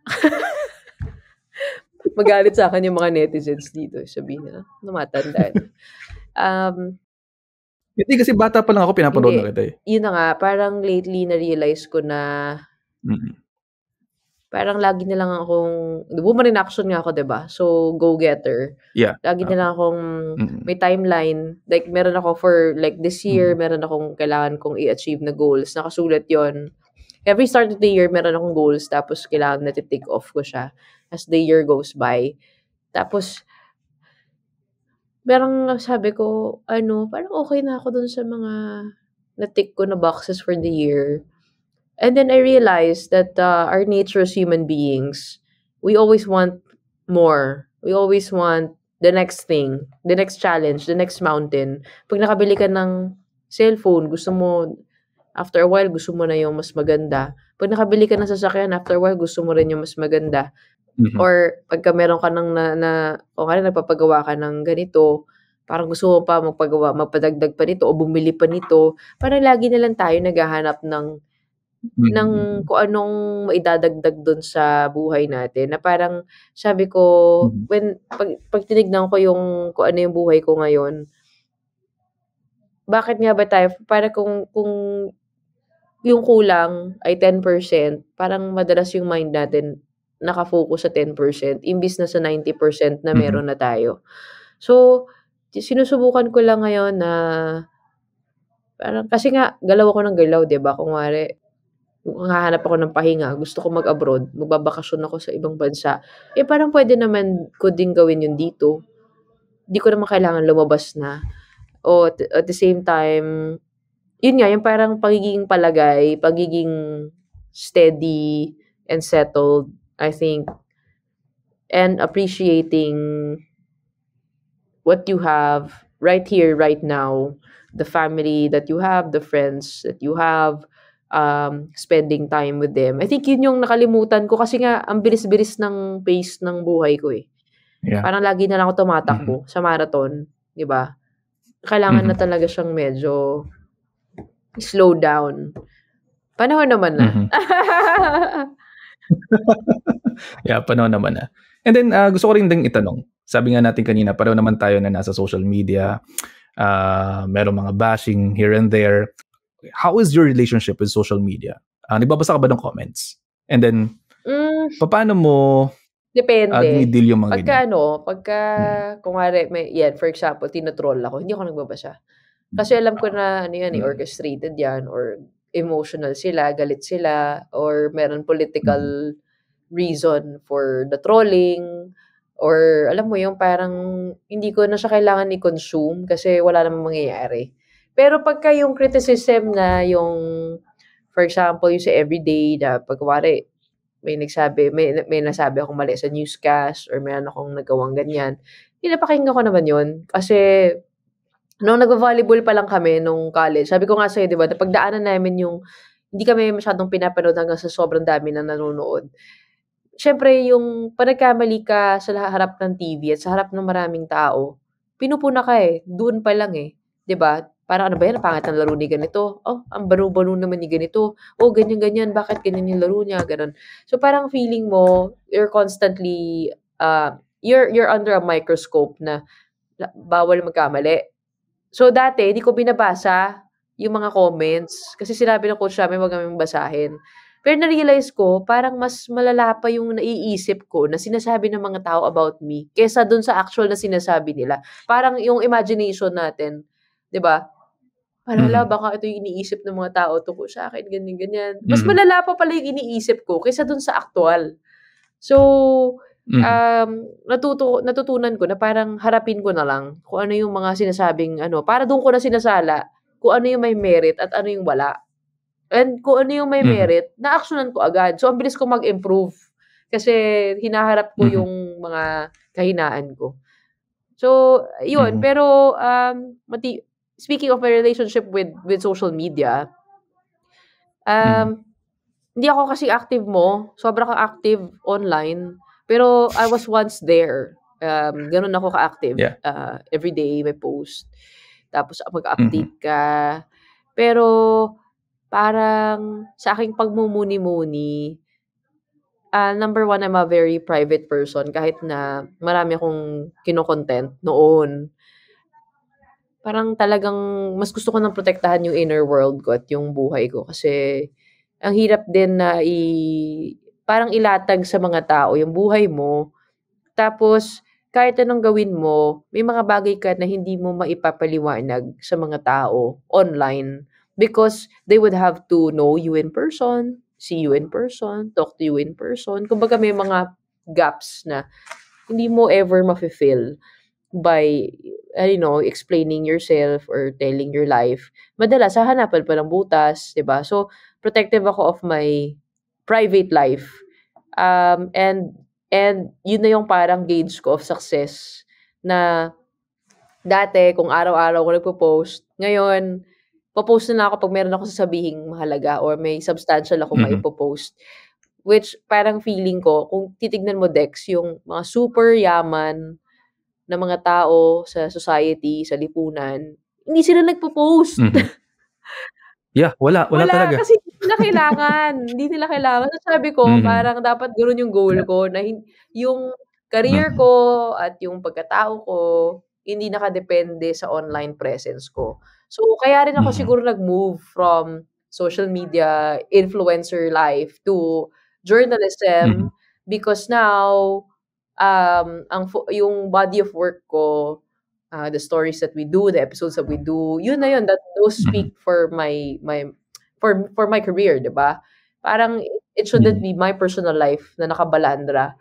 Magalit sa akin yung mga netizens dito. Sabihin nila, tumatanda na. Hindi kasi bata pa lang ako, pinapanood na Hindi. kita eh. Yun na nga, parang lately na-realize ko na parang lagi na lang akong, woman in action nga ako, diba? So, go-getter. Yeah. Lagi na lang akong may timeline. Like, meron ako for, like, this year, meron akong kailangan kong i-achieve na goals. Nakasulat yon. Every start of the year, meron akong goals. Tapos, kailangan na take off ko siya as the year goes by. Tapos, parang sabi ko, parang okay na ako dun sa mga na-tick ko na boxes for the year. And then I realized that our nature as human beings, we always want more. We always want the next thing, the next challenge, the next mountain. Pag nakabili ka ng cellphone, gusto mo, after a while, gusto mo na yung mas maganda. Pag nakabili ka ng sasakyan, after a while, gusto mo rin yung mas maganda. Or pagka meron ka ng o kaya nagpapagawa ka ng ganito, parang gusto mo pa magpadagdag pa nito o bumili pa nito. Parang lagi na lang tayo naghahanap ng kung anong maidadagdag dun sa buhay natin. Na parang sabi ko, pag tinignan ko kung ano yung buhay ko ngayon, bakit nga ba tayo, para kung yung kulang ay 10%, parang madalas yung mind natin nakafocus sa 10%, imbis na sa 90% na meron na tayo. So, sinusubukan ko lang ngayon na, parang, kasi nga, galaw ako ng galaw, diba? Kung hahanap ako ng pahinga, gusto ko mag-abroad, magbabakasyon ako sa ibang bansa, parang pwede naman ko din gawin yun dito. Di ko naman kailangan lumabas na. O at the same time, yun nga, yung parang pagiging palagay, pagiging steady and settled, I think, and appreciating what you have right here, right now, the family that you have, the friends that you have, spending time with them. I think yun yung nakalimutan ko kasi nga ang bilis-bilis ng pace ng buhay ko eh. Yeah. Parang lagi na lang ako tumatakbo sa marathon, 'di ba? Kailangan na talaga siyang medyo slow down. Panahon naman na. Yeah, panahon naman na. And then gusto ko rin ding itanong. Sabi nga natin kanina, pareho naman tayo na nasa social media. Merong mga bashing here and there. How is your relationship with social media? Nagbabasa ka ba ng comments? And then, paano mo dinideal yung mga ganyan? Pagka, kunwari, for example, tinotroll ako, hindi ako nagbabasa. Kasi alam ko na, orchestrated yan, or emotional sila, galit sila, or meron political reason for the trolling, or alam mo yung parang hindi ko na siya kailangan i-consume kasi wala namang mangyayari. Pero pagka yung criticism na yung, for example, yung sa everyday na pagkawari, may nasabi akong mali sa newscast or may akong nagawang ganyan, pinapakinggan ko naman yun. Kasi, nung nag-volleyball pa lang kami nung college, sabi ko nga sa'yo, di ba, napagdaanan namin yung, hindi kami masyadong pinapanood hanggang sa sobrang dami na nanonood. Siyempre, yung panagkamali ka sa harap ng TV at sa harap ng maraming tao, pinupuna ka eh. Doon pa lang eh. Di ba? Parang ano ba yan? Pangit ang laro ni ganito. Oh, ang banu-banu naman ni ganito. Oh, ganyan-ganyan. Bakit ganyan yung laro niya? Ganon. So, parang feeling mo, you're constantly, you're under a microscope na bawal magkamali. So, dati, hindi ko binabasa yung mga comments. Kasi sinabi ng coach namin, wag namin basahin. Pero na-realize ko, parang mas malala pa yung naiisip ko na sinasabi ng mga tao about me kesa dun sa actual na sinasabi nila. Parang yung imagination natin, di ba? Parang, baka ito yung iniisip ng mga tao tungkol sa akin, ganyan-ganyan. Mas malala pa pala yung iniisip ko kaysa dun sa actual. So, natutunan ko na parang harapin ko na lang kung ano yung mga sinasabing, para dun ko na sinasala kung ano yung may merit at ano yung wala. And kung ano yung may merit, na-actionan ko agad. So, ang bilis ko mag-improve kasi hinaharap ko yung mga kahinaan ko. So, yun. Pero, speaking of my relationship with social media, hindi ako kasi active mo. Sobrang ka-active online. Pero I was once there. Ganun ako ka-active. Yeah. Every day may post. Tapos mag-update ka. Pero parang sa aking pagmumuni-muni, Number one, I'm a very private person kahit na marami akong kino-content noon. Parang talagang mas gusto ko ng protektahan yung inner world ko at yung buhay ko kasi ang hirap din na parang ilatag sa mga tao yung buhay mo. Tapos kahit anong gawin mo, may mga bagay ka na hindi mo maipapaliwanag sa mga tao online because they would have to know you in person, see you in person, talk to you in person. Kumbaga may mga gaps na hindi mo ever mafe-fill by, explaining yourself or telling your life. Madalas hahanapan pa ng butas, 'di ba? So, protective ako of my private life. And yun na yung parang gauge ko of success na dati kung araw-araw ako nagpo-post, ngayon po-post na lang ako 'pag meron akong sasabihing mahalaga or may substantial akong Mhm. maipo-post. Which parang feeling ko kung titignan mo Dex, yung mga super yaman na mga tao sa society, sa lipunan, hindi sila nagpo-post. Mhm. Yeah, wala Wala, talaga. kasi hindi nila kailangan. So sabi ko Mhm. parang dapat gano'n yung goal Yeah. ko na yung career Mhm. ko at yung pagkatao ko, hindi nakadepende sa online presence ko. So kaya rin ako Mhm. siguro nag-move from social media influencer life to journalism Mhm. because now, yung body of work ko, the stories that we do, the episodes that we do, yun na yun, those Mhm. speak for for my career, 'di ba? Parang it shouldn't Mhm. be my personal life na nakabalandra.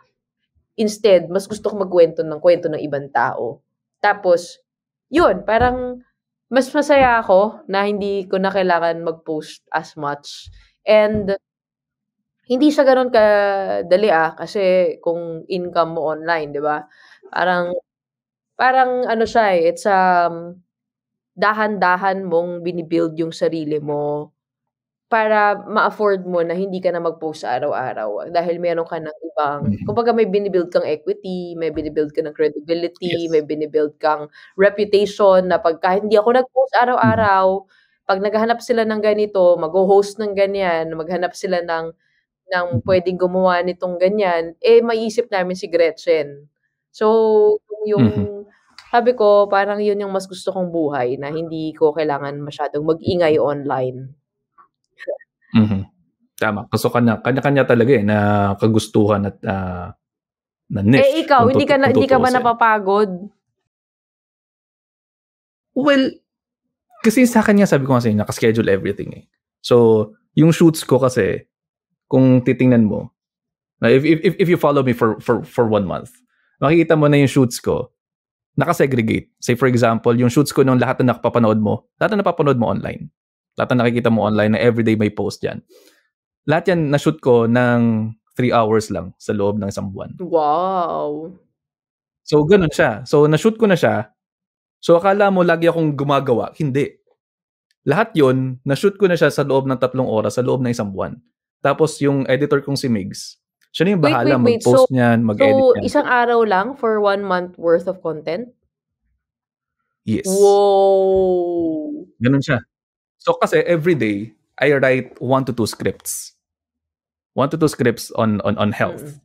Instead, mas gusto ko magkuwento ng kuwento ng ibang tao. Tapos, yun, parang mas masaya ako na hindi ko na kailangan mag-post as much. And hindi siya gano'n kadali, kasi kung income mo online, 'di ba? Parang parang ano siya, it's, dahan-dahan mong bini-build yung sarili mo para ma-afford mo na hindi ka na mag-post araw-araw dahil meron ka ng ibang Mhm. kumbaga may bini-build kang equity, may bini-build ka ng credibility, may Yes. bini-build kang reputation na pagka hindi ako nag-post Mhm. araw-araw, 'pag naghahanap sila ng ganito, magho-host ng ganyan, maghanap sila ng Mhm. puwedeng gumawa nitong ganyan, maiisip namin si Gretchen. So, yung Mhm. sabi ko parang yun yung mas gusto kong buhay na hindi ko kailangan masyadong mag-ingay online. Mhm. Tama. So, kanya-kanya talaga, na kagustuhan at, na niche Ikaw kung kung hindi ka ba tutuusin. napapagod? Well, kasi sa'kin nga sabi ko nga sa'yo naka-schedule everything, eh. So, yung shoots ko kasi kung titingnan mo, na if you follow me for 1 month, makikita mo na yung shoots ko naka-segregate. Say for example, yung shoots ko nung lahat na lahat na napapanood mo online. Lahat na nakikita mo online na everyday may post diyan. Lahat yan na-shoot ko ng 3 hours lang sa loob ng isang buwan. Wow! So, gano'n siya. So, na-shoot ko na siya. So, akala mo lagi akong gumagawa. Hindi. Lahat yun, na-shoot ko na siya sa loob ng 3 oras, sa loob ng isang buwan. Tapos yung editor kong si Migs, siya na yung Wait, bahala wait. So mag-post niyan, mag-edit niyan. isang araw lang for 1 month worth of content? Yes. Wow! Gano'n siya. So, kasi everyday, I write 1 to 2 scripts. 1 to 2 scripts on health. Mm.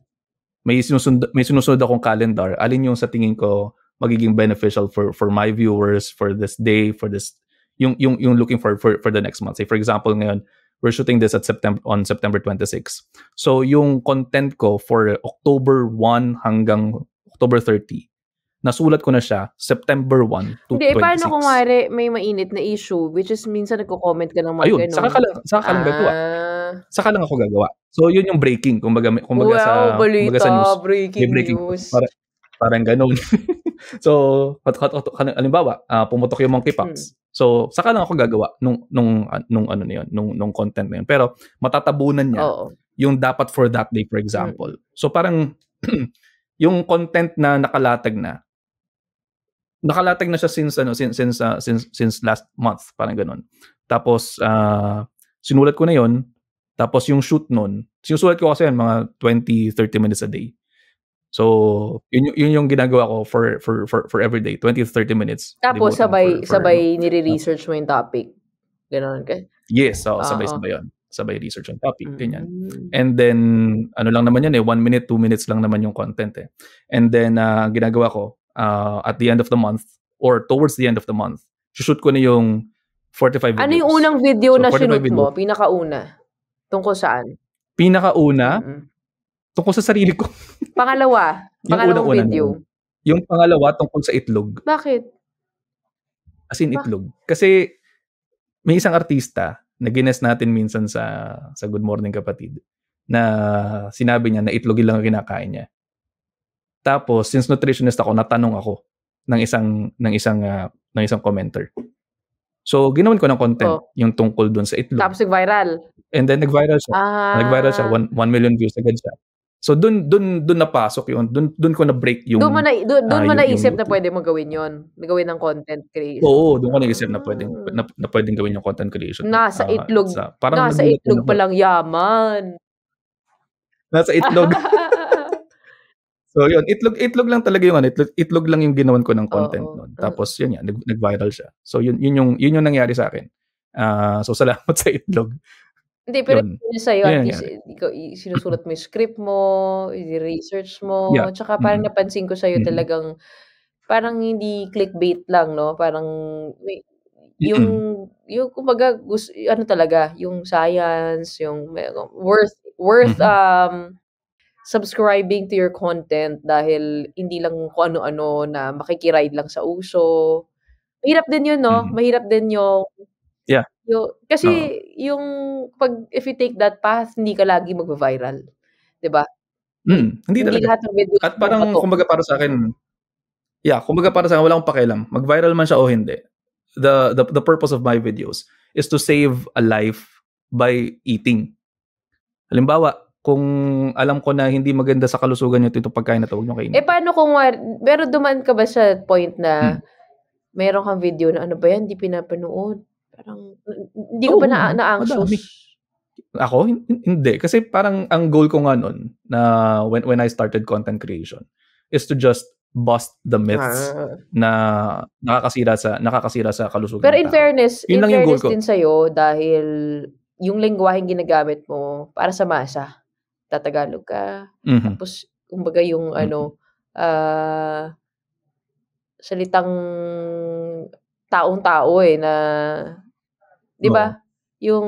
May sinusunod akong calendar. Alin yung sa tingin ko magiging beneficial for my viewers for this day, for this yung looking for the next month. Say for example ngayon, we're shooting this on September 26. So yung content ko for October 1 hanggang October 30, nasulat ko na siya September 1 to Hindi, paano 26. kunwari may mainit na issue, which is minsan nagko-comment ka ng mga Ayun, gano'n? saka ka lang gagawa. Saka lang ako gagawa. So yun yung breaking, kumbaga Wow, sa news, balita, may breaking breaking point. news. Parang gano'n. So, halimbawa, pumutok yung monkeypox. So, saka lang ako gagawa nung ano na yun, nung content na yun. Pero matatabunan niya Oo. yung dapat for that day, for example. So, parang yung content na nakalatag na siya since last month, parang gano'n. Tapos, sinulat ko na yun. Tapos yung shoot nun, sinusulat ko kasi yan mga 20-30 minutes a day. So, yun yung ginagawa ko for every day, 20-30 minutes. Tapos devoting for sabay nire-research mo yung topic, gano'n ka? Yes, sabay-sabay yun. sabay research on topic, ganyan. Mm. And then, ano lang naman yan 1 minute, 2 minutes lang naman yung content And then, ginagawa ko, at the end of the month, or towards the end of the month, shoot ko na yung 45 videos. Ano yung unang video So, na 45 shoot mo? videos. Pinakauna? Tungkol saan? Pinakauna, tungkol sa sarili ko. Pangalawa? Yung Pangalawang unang-una video? Yung pangalawa, tungkol sa itlog. Bakit? As in itlog. Kasi, may isang artista na gines natin minsan sa Good Morning Kapatid na sinabi niya na itlog lang ang kinakain niya. Tapos, since nutritionist ako, natanong ako ng isang commenter. So, ginawan ko ng content yung tungkol dun sa itlog. Tapos nag-viral? And then nag-viral siya. Nag-viral siya. 1 million views agad siya. So, dun napasok yun. Dun ko na-break yung Doon mo naisip yung na pwede mo gawin yun? Gawin ng content creation? Oo, doon ko naisip na pwedeng gawin yung content creation. Nasa itlog. Parang nasa itlog palang yaman. Nasa itlog. So, yun. Itlog lang talaga yung itlog lang yung ginawan ko ng content noon. Tapos, yun yan. Nag-viral siya. So, yun yung nangyari sa akin. So, salamat sa itlog. Hindi, pero yun sa'yo, at least, ikaw, sinusulat mo yung script mo, i-research mo, tsaka parang napansin ko sa'yo talagang, parang hindi clickbait lang, no? Parang, yung kumbaga, ano talaga, yung science, yung worth subscribing to your content dahil hindi lang kung ano-ano na makikiride lang sa uso. Mahirap din yun, no? Mahirap din yung kasi yung if you take that path, hindi ka lagi magva-viral, 'di ba? Hindi talaga. Lahat ng videos at parang kumbaga para sa akin, wala akong pakialam. Mag-viral man siya o hindi. The purpose of my videos is to save a life by eating. Halimbawa, kung alam ko na hindi maganda sa kalusugan niyo itong pagkain na to, huwag niyo kainin. Paano kung pero dumaan ka ba sa point na meron kang video na ano ba yan, hindi pinapanood? Parang, hindi ka ba na-anxious? Ako? Hindi. Kasi parang ang goal ko nga nun, na when I started content creation, is to just bust the myths na nakakasira sa kalusugan. Pero in fairness goal ko din sa'yo, dahil yung lengguwaheng ginagamit mo para sa masa, Tatagalog ka, tapos, kumbaga yung salitang taong-tao na, di ba? Yung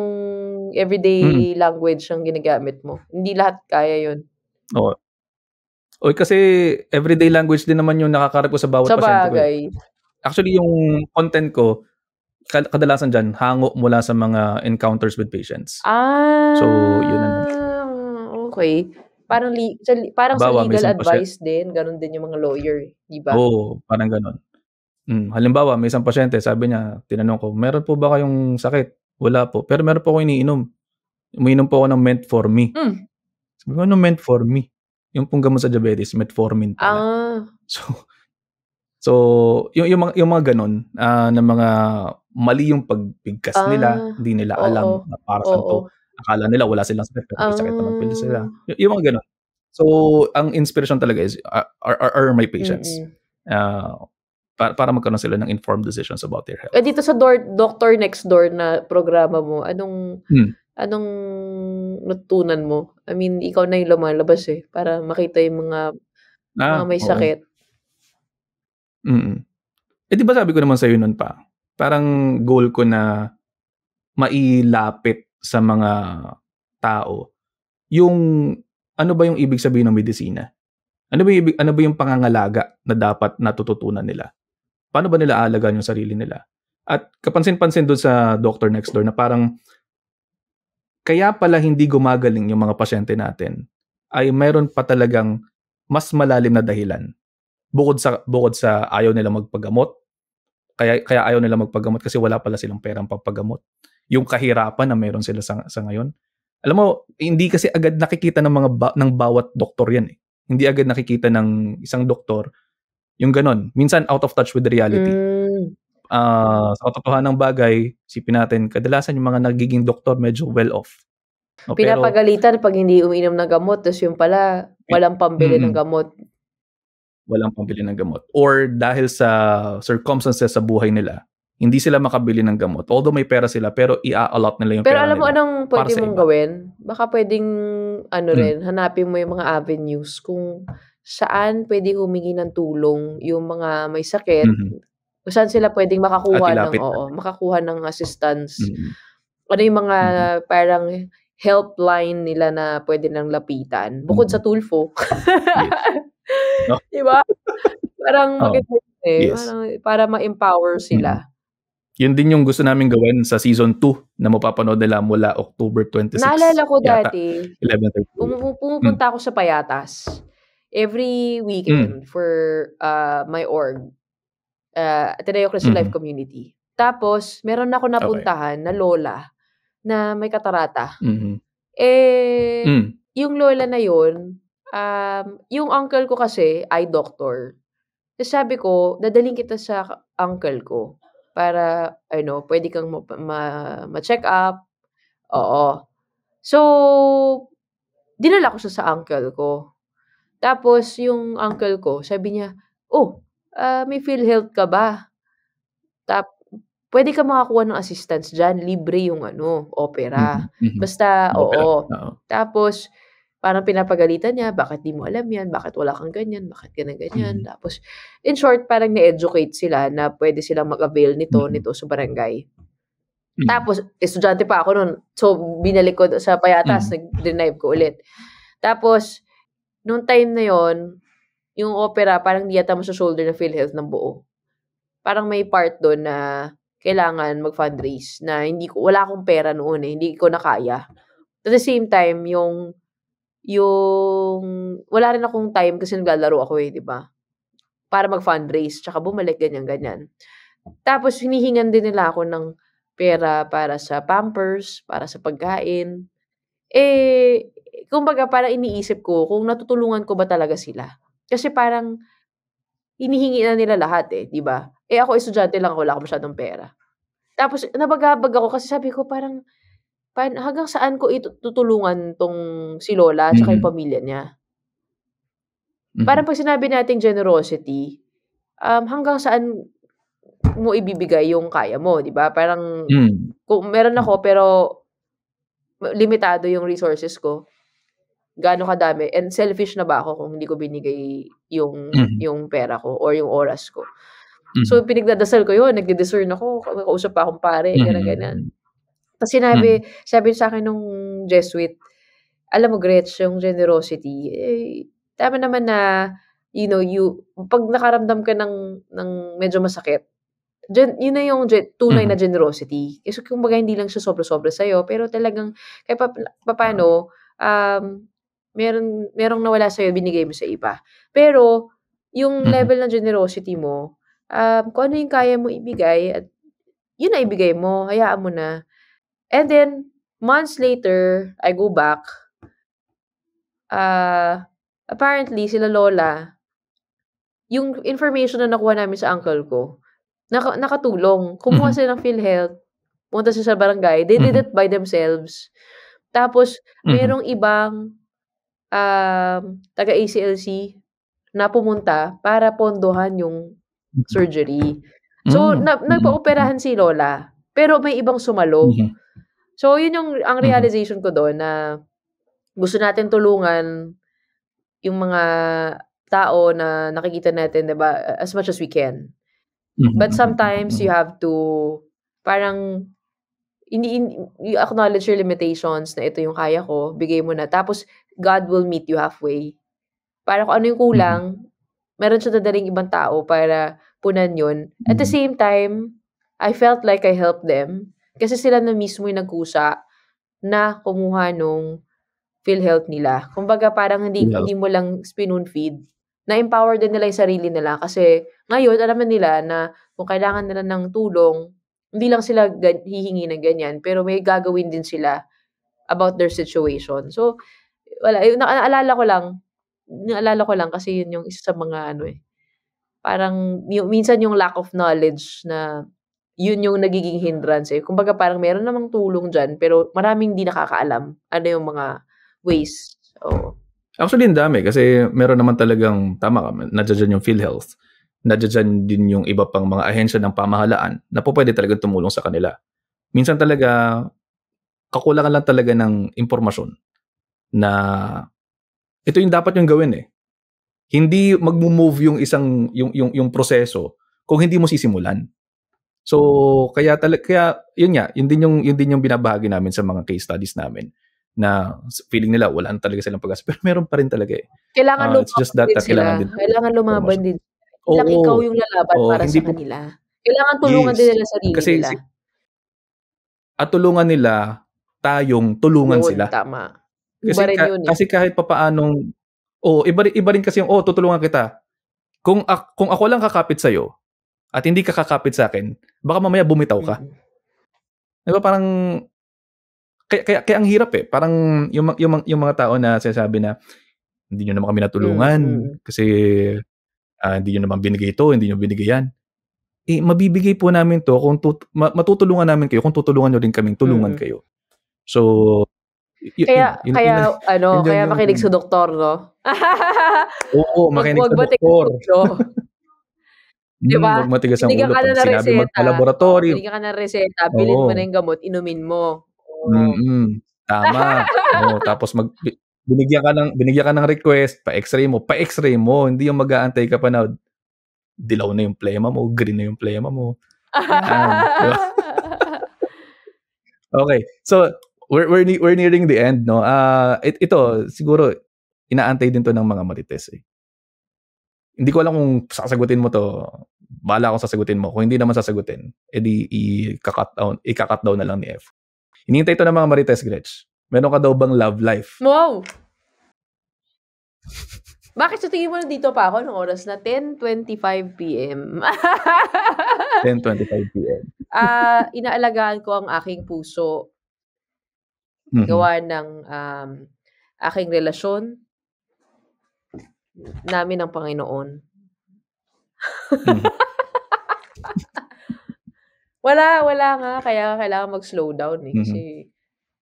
everyday language ang ginagamit mo. Hindi lahat kaya yun. Oo. Kasi everyday language din naman yung nakakarap ko sa bawat pasyente ko. Actually, yung content ko, kadalasan dyan, hango mula sa mga encounters with patients. So, yun na. Okay. Parang sa legal advice din, ganun din yung mga lawyer, di ba? Oo, parang ganun. Halimbawa, may isang pasyente, sabi niya, tinanong ko, meron po ba kayong sakit? Wala po. Pero meron po ako iniinom. Umiinom po ako ng Metformin. Sabi ko, ano Metformin? Yung pong gamot sa diabetes, Metformin pala. So yung mga ganun, na mga mali yung pagbigkas nila, hindi nila alam na para saan to. Akala nila wala silang sakit, pero may sakit naman pala sila. Yung mga ganun. So, ang inspiration talaga is are my patients. Para magkaroon sila ng informed decisions about their health. Dito sa Doctor Next Door na programa mo, anong natutunan mo? I mean, ikaw na yung lumalabas para makita yung mga may sakit. Di ba sabi ko naman sa'yo nun pa, parang goal ko na mailapit sa mga tao yung ano ba yung ibig sabihin ng medisina? Ano ba yung pangangalaga na dapat natututunan nila? Paano ba nila aalagaan yung sarili nila? At kapansin-pansin doon sa Doctor Next Door na parang kaya pala hindi gumagaling yung mga pasyente natin ay mayroon pa talagang mas malalim na dahilan. Bukod sa ayaw nila magpagamot. Kaya ayaw nila magpagamot kasi wala pala silang perang pampagamot. Yung kahirapan na meron sila sa ngayon. Alam mo, hindi kasi agad nakikita ng bawat doktor yan. Hindi agad nakikita ng isang doktor yung ganon. Minsan out of touch with the reality. Sa katotohanan ng bagay, sipin natin, kadalasan yung mga nagiging doktor medyo well off. Pinapagalitan pag hindi umiinom ng gamot, tapos yung pala, walang pambili ng gamot. Walang pambili ng gamot. Or dahil sa circumstances sa buhay nila, hindi sila makabili ng gamot. Although may pera sila, pero i-allot nila yung Pero pera alam mo nila anong para pwede sa mong iba. gawin? Baka pwedeng Mm. rin, hanapin mo yung mga avenues kung saan pwede humingi ng tulong yung mga may sakit, Mhm. kung saan sila pwedeng At ilapit natin. makakuha ng assistance. Mm. Ano yung mga Mm. parang helpline nila na pwede nilang lapitan bukod sa Mm. Tulfo. Yes. No? 'Di ba? Parang Oo. maganda yun, eh, Yes. parang para ma-empower Mm. sila. Yun din yung gusto naming gawin sa season 2 na mapapanood nila mula October 26 Naalala ko yata, dati, 11:30 AM. pumupunta ako sa Payatas every Mm. weekend for, my org, Ateneo Christian Life Mhm. Community. Tapos meron ako Okay. napuntahan na lola na may katarata. Mhm. Eh, Mm. yung lola na yun, yung uncle ko kasi eye doctor. Tapos sabi ko, dadalhin kita sa uncle ko para ano, pwede kang ma-check up. Oo. So, dinala ko siya sa uncle ko. Tapos yung uncle ko sabi niya, "Oh, may PhilHealth ka ba? Tap Puwede kang makakuha ng assistance diyan, libre yung ano, opera." Mhm. Mhm. Basta Opera, oo. oo. Tapos parang pinapagalitan niya, "Bakit di mo alam 'yan? Bakit wala kang ganyan? Bakit ganyan?" Mhm. Tapos in short, parang na-educate sila na puwede silang mag-avail nito Mhm. sa barangay. Mhm. Tapos estudyante pa ako nun, so binalik ko sa Payatas, Mhm. nag-renew ko ulit. Tapos nung time na yon, yung opera parang di yata maso-shoulder ng PhilHealth ng buo. Parang may part dun na kailangan mag-fundraise na wala akong pera noon, eh, hindi ko na kaya. At the same time, yung wala rin akong time kasi naglalaro ako, eh, 'di ba? Para mag-fundraise tsaka bumalik, ganyan. Tapos hinihingan din nila ako ng pera para sa Pampers, para sa pagkain. Eh, kumbaga parang iniisip ko kung natutulungan ko ba talaga sila. Kasi parang hinihingi na nila lahat, eh, 'di ba? Eh, ako estudyante lang ako, wala akong masyadong pera. Tapos nabagabag ako kasi sabi ko parang, hanggang saan ko tutulungan 'tong si lola tsaka yung Mhm. pamilya niya? Parang Mhm. 'pag sinabi nating generosity, hanggang saan mo ibibigay yung kaya mo, 'di ba? Parang Hmm. kung meron Mhm. ako pero limitado yung resources ko, gaano kadami and selfish na ba ako kung hindi ko binigay Mhm. yung pera ko or yung oras ko. Mhm. So pinagdadasal ko yun, nagdi-discern ako, may kausap pa akong pare, ganyan. Mhm. Tas Mhm. sabi sa'kin nung Jesuit, "Alam mo Gretch, yung generosity, eh, tama naman na, 'pag nakaramdam ka ng medyo masakit, yun na yung tunay na Mhm. generosity." Kasi kumbaga hindi lang siya sobra-sobra sa'yo, pero talagang kahit papaano, merong nawala sa'yo, binigay mo sa iba. Pero yung Mhm. level ng generosity mo, kung ano yung kaya mo ibigay at yun na ibigay mo, hayaan mo na. And then, months later, I go back, apparently sila lola, yung information na nakuha namin sa uncle ko, nakatulong. Kumuha Mhm. sila ng PhilHealth, pumunta sila sa barangay, they did Mhm. it by themselves. Tapos Mhm. merong ibang, taga-ACLC na pumunta para pondohan yung Mhm. surgery. So, Hmm. Mm. Mm. nagpaoperahan si lola, pero may ibang sumalo. Mhm. So, yun ang Mhm. realization ko dun na gusto natin tulungan yung mga tao na nakikita natin, 'di ba, as much as we can. Mhm. But Mhm. Mhm. sometimes you Mhm. have to parang you acknowledge your limitations na ito yung kaya ko, bigay mo na. Tapos God will meet you halfway. Para kung ano yung Mhm. kulang, meron siyang dadaling ibang tao para punan yun. At the Mhm. same time, I felt like I helped them kasi sila na mismo yung nagkusa na kumuha nung PhilHealth nila. Kumbaga parang hindi Health. hindi mo lang spoon feed, na-empower din nila yung sarili nila kasi ngayon alam na nila na kung kailangan nila ng tulong, hindi lang sila hihingi ng ganyan, pero may gagawin din sila about their situation. So, wala, naalala ko lang kasi yun yung isa sa mga ano, eh, parang minsan yung lack of knowledge na yun yung nagiging hindrance, eh. Kumbaga parang meron namang tulong diyan pero maraming di nakakaalam ano yung mga ways, oo. Actually, ang dami kasi meron naman talagang tama ka, nandiya-diyan yung PhilHealth nandiyan din yung iba pang mga ahensya ng pamahalaan na pwede talagang tumulong sa kanila. Minsan talaga, kakulangan lang talaga ng impormasyon na ito yung dapat yung gawin eh. Hindi magmo-move yung yung proseso kung hindi mo sisimulan. So kaya yun nga, yun din yung binabahagi namin sa mga case studies namin na feeling nila wala na talaga silang pag-asa pero meron pa rin talaga eh. Kailangan It's just lumaban that din sila. kailangan din Kailangan lumaban promotion. din. Hindi lang ikaw yung lalaban para hindi sa kanila. Kailangan tulungan din nila sarili kasi nila. at tulungan nila tayong tulungan Yun, sila. tama. Iba rin yun eh. Kasi kahit papaanong iba rin kasi yung tutulungan kita. Kung ako lang kakapit sa'yo at hindi ka kakapit sa akin, baka mamaya bumitaw ka. Diba parang kaya ang hirap eh. Parang yung mga tao na sinasabi na hindi nyo naman kami natulungan kasi hindi nyo naman binigay ito, hindi nyo binigay yan. Mabibigay po namin to kung matutulungan namin kayo kung tutulungan nyo rin kaming tulungan kayo. So kaya makinig sa doktor, no? Oo, makinig sa doktor. Diba? Huwag matigas ang ulo. Binigyan ka na Pag ng sinabi mo reseta. sa laboratory. Binigyan ka ng reseta, bilhin mo na yung gamot, inumin mo. Tama. Tapos binigyan ka ng request, pa-x-ray mo. Hindi yung mag-aantay ka pa na dilaw na yung plema mo, green na yung plema mo. Diba? Okay. So, we're nearing the end, no? Ito, siguro, inaantay din to ng mga marites eh. Hindi ko alam kung sasagutin mo to. Bahala akong sasagutin mo. Kung hindi naman sasagutin, edi ika-cut down na lang ni F. Hinihintay to ng mga marites, Gretch. Meron ka daw bang love life? Wow! Bakit sa tingin mo nandito pa ako ng oras na 10:25 p.m.? 10:25 p.m. Inaalagaan ko ang aking puso. Gawa ng aking relasyon namin ng Panginoon. Wala nga. Kaya kailangan mag-slow down eh. Kasi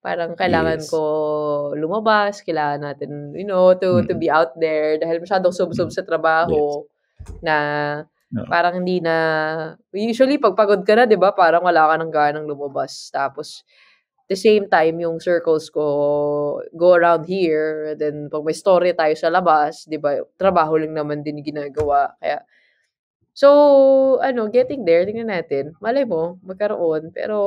parang kailangan ko lumabas. Kailangan natin, to be out there. Dahil masyadong sub-sub sa trabaho na parang hindi na... Usually, pag pagod ka na, di ba? Parang wala ka ng ganang lumabas. Tapos, at the same time, yung circles ko go around here. Then, pag may story tayo sa labas, di ba? Trabaho lang naman din ginagawa. Kaya, so, getting there, tingnan natin. Malay mo, magkaroon. Pero,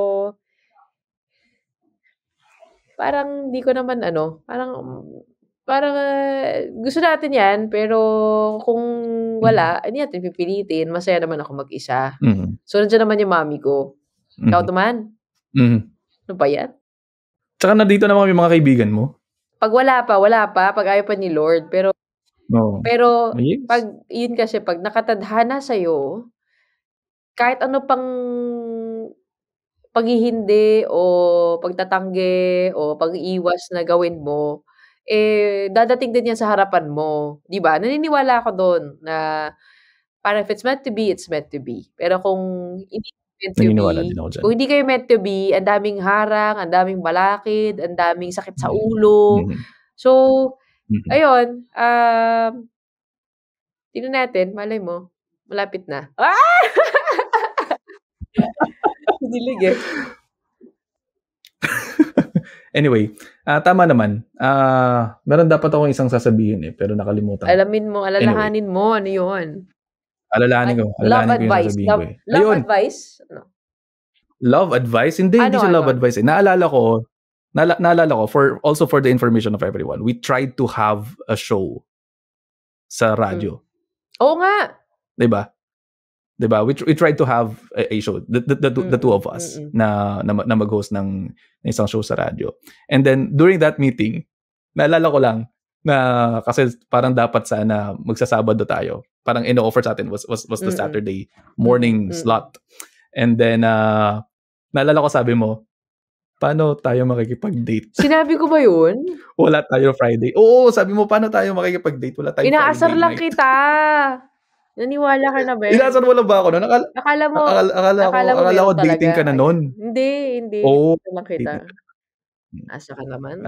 parang di ko naman parang gusto natin yan, pero kung wala, hindi natin pipilitin. Masaya naman ako mag-isa. So, nandiyan naman yung mami ko. Ikaw naman? Ano pa yan? Tsaka nandito naman yung mga kaibigan mo. Pag wala pa. Pag ayaw pa ni Lord. Pero, pag, yun kasi, pag nakatadhana sa'yo, kahit ano pang paghihindi o pagtatanggi o pag-iwas na gawin mo, dadating din yan sa harapan mo. Diba? Naniniwala ako doon na parang if it's meant to be, it's meant to be. Pero kung hindi meant to be, kung hindi kayo meant to be, ang daming harang, ang daming balakid, ang daming sakit sa ulo. So, ayun, tingnan natin, malay mo, malapit na. Dilig eh. Anyway, tama naman. Meron dapat akong isang sasabihin eh, pero nakalimutan. Alalahanin mo, ano yun? Alalahanin ko love advice. Love advice? Ano? Love advice? Hindi siya love advice eh. Naalala ko, also for the information of everyone, we tried to have a show sa radyo. Oo nga. Diba? We tried to have a show, the two of us, na mag-host ng isang show sa radyo. And then, during that meeting, naalala ko lang, na kasi parang dapat sana magsasabado tayo. Parang ino-offer sa atin was the Saturday morning slot. And then, naalala ko sabi mo, paano tayo makikipag-date? Sinabi ko ba yun? Wala tayo Friday. Oo, sabi mo, paano tayo makikipag-date? Wala tayong Friday Inaasar lang night. Kita. Naniwala ka na ba? Inaasar mo lang ba ako? Akala ko dating ka na nun. Hindi. Oo. Lang kita. Asa ka naman?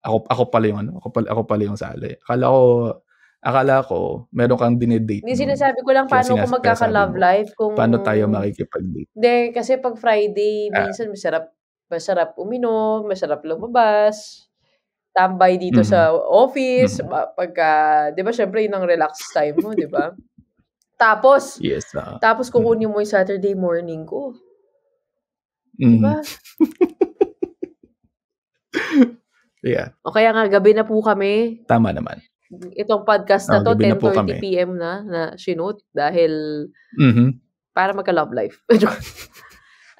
Ako pala yung ako pala yung sali. Akala ko Akala ko, meron kang dinedate Hindi, nun. sinasabi ko lang Kaya paano ko sinasabi magkaka-love mo, life kung paano tayo makikipag-date? Hindi, kasi 'pag Friday Ah, minsan masarap uminom, masarap lumabas, tambay dito mhm, sa office, mhm. pagka 'di ba siyempre yun ang relax time mo, 'di ba? Tapos Yes, tapos mhm, kukunin mo yung Saturday morning ko, 'di mhm. ba? Yeah, O kaya nga gabi na po kami. tama naman. Itong podcast na 'to Gabi na po 10:30 kami. PM na shinoot dahil Mhm. para magka-love life.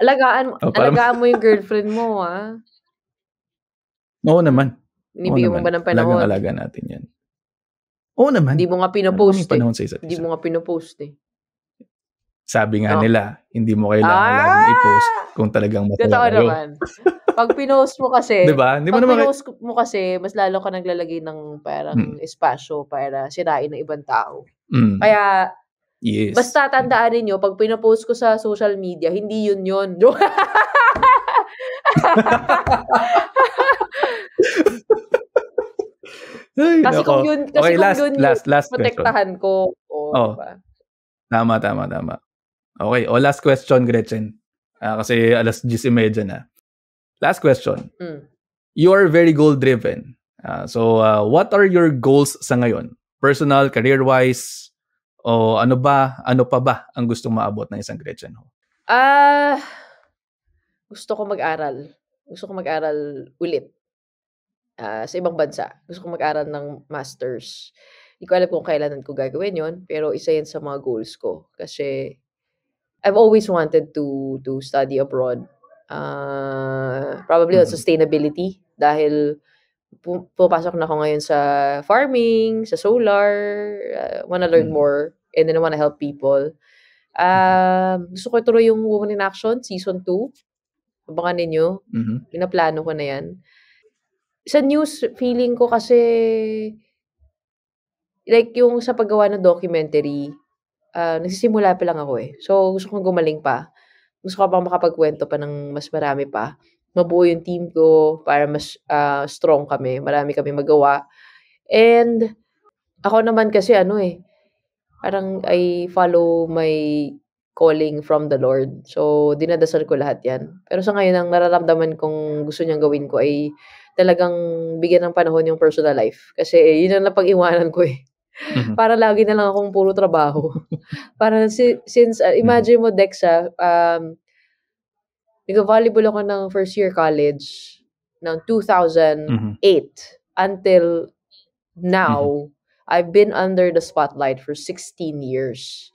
Alagaan Oh, para alagaan mo yung girlfriend mo, ah. oo Hmm, naman, oo binibigyan mo naman. ba ng panahon? Alagang-alaga natin 'yan. Oo naman, Hindi mo nga meron pino-post, kaming eh. panahon sa isa't Hindi isa. mo nga pino-post, eh. Sabi nga Oh. nila, hindi mo kailangan laging i-post Ah! kung talagang masaya Totoo kayo. naman. 'Pag pinost mo 'Di kasi ba? Hindi mo 'pag naman pinost mo kasi mas lalo ka naglalagay ng parang espasyo para sirain ng ibang tao. mm, Kaya yes. basta tandaan ninyo 'pag pino-post ko sa social media hindi yun yun. Ay Kasi kung naku. yun Okay, yung last question. protektahan ko, oh, 'di Oh, ba? tama, tama, tama. Okay, last question, Gretchen. Kasi 10:30 na. Last question. Hmm. You are very goal-driven. So, what are your goals sa ngayon? Personal, career-wise, o ano pa ba ang gustong maabot ng isang Gretchen Ho? Ah, gusto ko mag-aral. Gusto ko mag-aral ulit, sa ibang bansa. Gusto ko mag-aral ng masters. Di ko alam kung kailan ko gagawin yun, pero isa yan sa mga goals ko. Kasi I've always wanted to study abroad. Probably on Mhm, sustainability dahil pumapasok na ako ngayon sa farming, sa solar, wanna learn mhm, more, and then I wanna help people. mhm, Gusto ko ituloy yung Women in Action season 2. Abangan ninyo, mhm, pinaplano ko na 'yan. Sa news feeling ko kasi like yung sa paggawa ng documentary, nagsisimula pa lang ako, eh. So, gusto kong gumaling pa. Gusto ko pang makapagkuwento pa ng mas marami pa. Mabuo yung team ko para mas, strong kami, marami kaming magawa. And ako naman kasi ano, eh, parang I follow my calling from the Lord. So, dinadasal ko lahat 'yan. Pero sa ngayon ang nararamdaman kong gusto niyang gawin ko ay talagang bigyan ng panahon yung personal life. Kasi yun ang napag-iwanan ko, eh. mhm, Para lagi na lang akong puro trabaho. Para since, mhm, imagine mo Dex, nagvo-volleyball ako ng first year college ng mhm, 2008 until mhm, now. I've been under the spotlight for 16 years.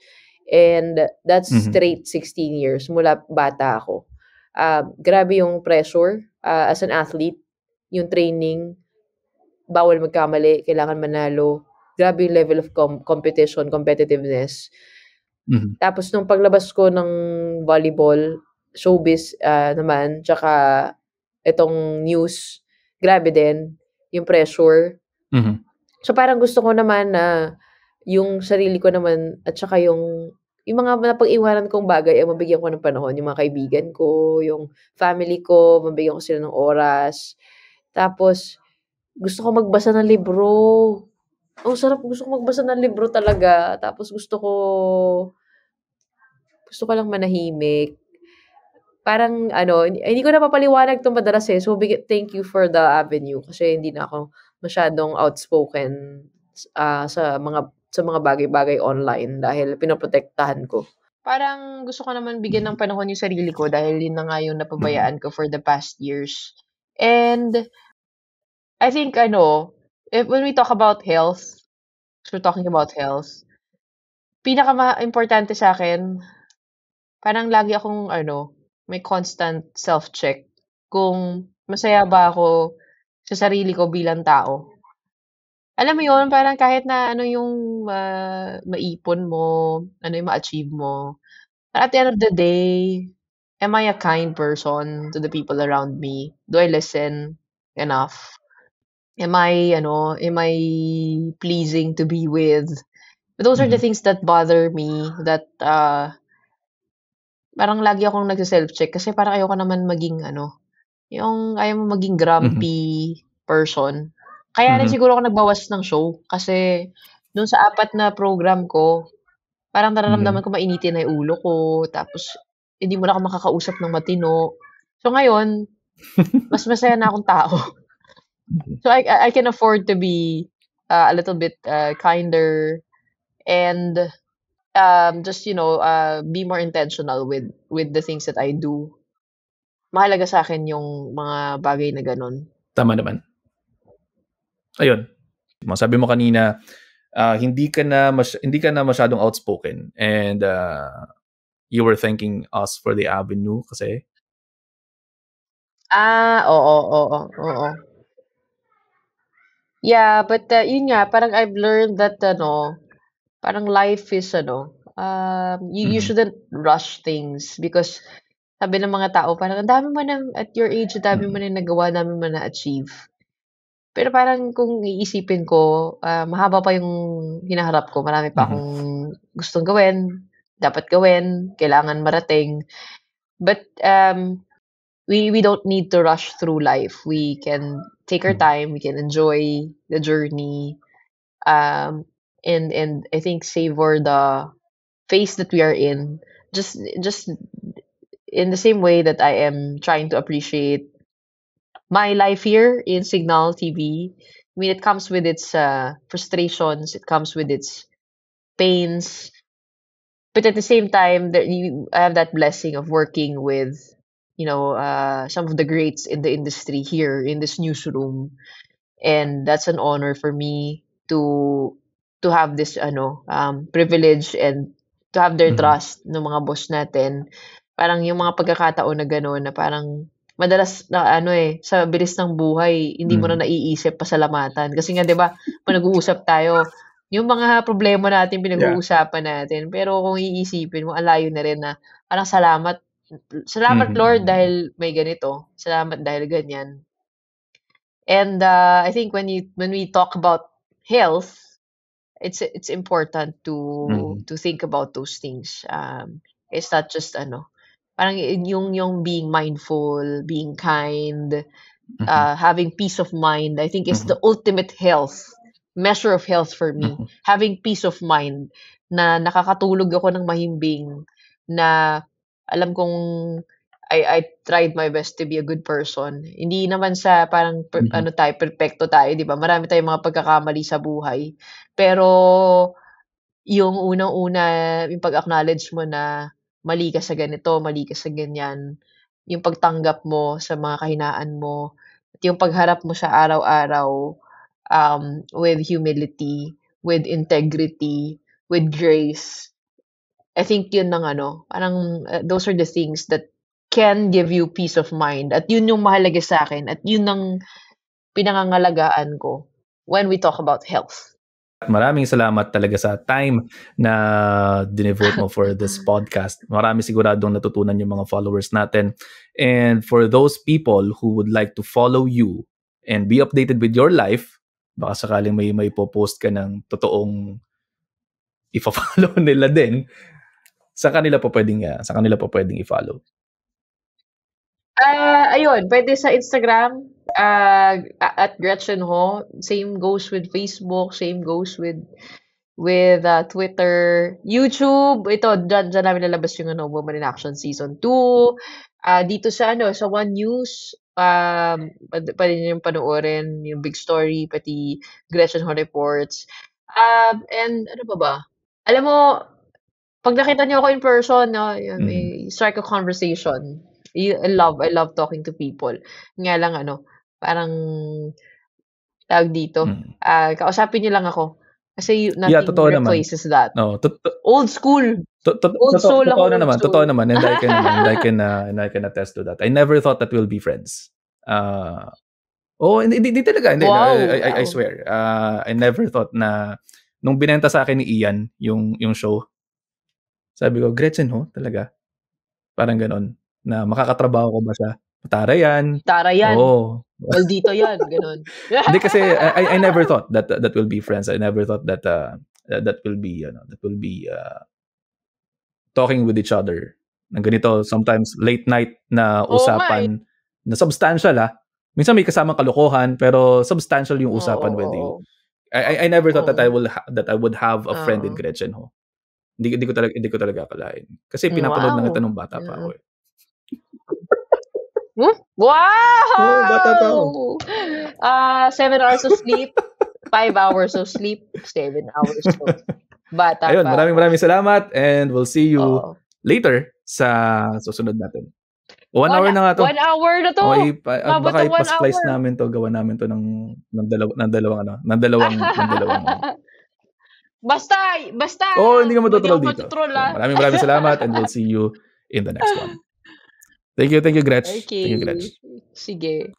And that's mhm, straight 16 years mula bata ako. Grabe yung pressure, as an athlete, yung training, bawal magkamali, kailangan manalo. Grabe yung level of competition, competitiveness. mhm, Tapos nung paglabas ko ng volleyball, showbiz, naman, tsaka itong news, grabe din yung pressure. mhm, So, parang gusto ko naman na yung sarili ko naman at saka yung mga napag-iwanan kong bagay ay mabigyan ko ng panahon. Yung mga kaibigan ko, yung family ko, mabigyan ko sila ng oras. Tapos gusto ko magbasa ng libro. Ang sarap, gusto ko magbasa ng libro talaga. Tapos gusto ko lang manahimik. Parang ano, hindi ko napapaliwanag 'to madalas, eh. So, thank you for the avenue kasi hindi na ako masyadong outspoken, sa mga bagay-bagay online dahil pinoprotektahan ko. Parang gusto ko naman bigyan ng panahon yung sarili ko dahil yun na nga yung mhm, napabayaan ko for the past years. And I think when we talk about health, so we're talking about health, importante sa akin parang lagi akong may constant self-check kung masaya ba ako sa sarili ko bilang tao. Alam mo yun, parang kahit na ano yung maipon mo, ano yung ma-achieve mo, at the end of the day, am I a kind person to the people around me? Do I listen enough? Am I pleasing to be with? Those are the mhm, things that bother me, that parang lagi akong nagse-self-check kasi parang ayoko naman maging yung ayaw mo maging mhm, grumpy person. Kaya rin mhm, siguro ako nagbawas ng show kasi Doon sa 4 na program ko, parang nararamdaman ko mainitin na yung ulo ko, tapos hindi mo na ako makakausap ng matino. So ngayon, mas masaya na akong tao. So I can afford to be a little bit kinder and just be more intentional with the things that I do. Mahalaga sa akin yung mga bagay na ganun. Tama naman. Ayun. Sabi mo kanina, hindi ka na masyadong outspoken and you were thanking us for the avenue kasi. Oo. Yeah, but yun nga, parang I've learned that parang life is you shouldn't rush things because sabi ng mga tao parang ang dami mo na at your age, ang dami mo na nagawa, dami mo na achieve. Pero parang kung iisipin ko, mahaba pa yung hinaharap ko, marami pa akong gustong gawin, dapat gawin, kailangan marating. But we don't need to rush through life. We can take our time, we can enjoy the journey, and I think savor the phase that we are in. Just in the same way that I am trying to appreciate my life here in Signal TV. I mean, it comes with its frustrations, it comes with its pains, but at the same time, I have that blessing of working with some of the greats in the industry here in this newsroom, and that's an honor for me to have this privilege and to have their trust ng mga boss natin. Parang yung mga pagkakataon na gano'n na parang madalas na sa bilis ng buhay hindi mo na naiisip pasalamatan kasi nga 'di ba pag nag-uusap tayo yung mga problema natin pinag-uusapan natin, pero kung iisipin mo ang layo na rin na parang salamat Lord dahil may ganito, salamat dahil ganyan. And I think when we talk about health, it's important to think about those things. It's not just parang yung being mindful, being kind, having peace of mind, I think is the ultimate measure of health for me. Having peace of mind na nakakatulog ako ng mahimbing, na alam kong I tried my best to be a good person. Hindi naman sa parang perfecto tayo, 'di ba? Marami tayong mga pagkakamali sa buhay. Pero yung unang-una, yung pag-acknowledge mo na mali ka sa ganito, mali ka sa ganyan, yung pagtanggap mo sa mga kahinaan mo, at yung pagharap mo sa araw-araw with humility, with integrity, with grace. I think yun ng parang those are the things that can give you peace of mind. At yun yung mahalaga sa akin. At yun ang pinangangalagaan ko when we talk about health. Maraming salamat talaga sa time na dinevote mo for this podcast. Marami siguradong natutunan yung mga followers natin. And for those people who would like to follow you and be updated with your life, baka sakaling may post ka ng totoong ifa-follow nila din, sa kanila po pwedeng i-follow. Ayun, pwede sa Instagram at Gretchen Ho. Same goes with Facebook, same goes with Twitter, YouTube. Ito dyan namin lalabas yung Woman in Action Season 2. Dito sa One News, pwede niyo panoorin yung Big Story, pati Gretchen Ho Reports. And ano ba? Alam mo, pag nakita niyo ako in person, strike a conversation. I love talking to people. Nga lang parang tawag dito, kausapin niyo lang ako. Kasi nothing replaces that. No, old school. Old soul ako. Totoo naman. And I can attest to that. I never thought that we'll be friends. Hindi talaga. Wow. I swear. I never thought na nung binenta sa akin ni Ian yung show, sabi ko, Gretchen Ho, talaga. Parang ganon. Na makakatrabaho ko ba siya? Tara yan. Oo. Maldito yan. Ganon. Hindi kasi I never thought that will be friends. I never thought that will be talking with each other. Ng ganito, sometimes late night na usapan na substantial. Minsan may kasamang kalokohan pero substantial yung usapan with you. I never thought that Oo. I would have a friend in Oo. Gretchen Ho. Hindi ko talaga akalain. Kasi pinapanood na kita Wow! nung bata pa ako, Mm. eh. Oo, bata pa ako. 7 hours of sleep, 5 hours of sleep, 7 hours of bata Ayun, pa ako. maraming salamat and we'll see you Oo. later sa susunod natin. 1 hour na nga 'to. 1 hour na 'to! Umabot Baka ng 1 ipa-splice hour. namin 'to, gawan namin 'to ng dalawang Basta hindi ka hindi matutroll ako dito. matutroll, So, maraming salamat and we'll see you in the next one. Thank you, Gretch. Thank you, Okay, Gretch. sige.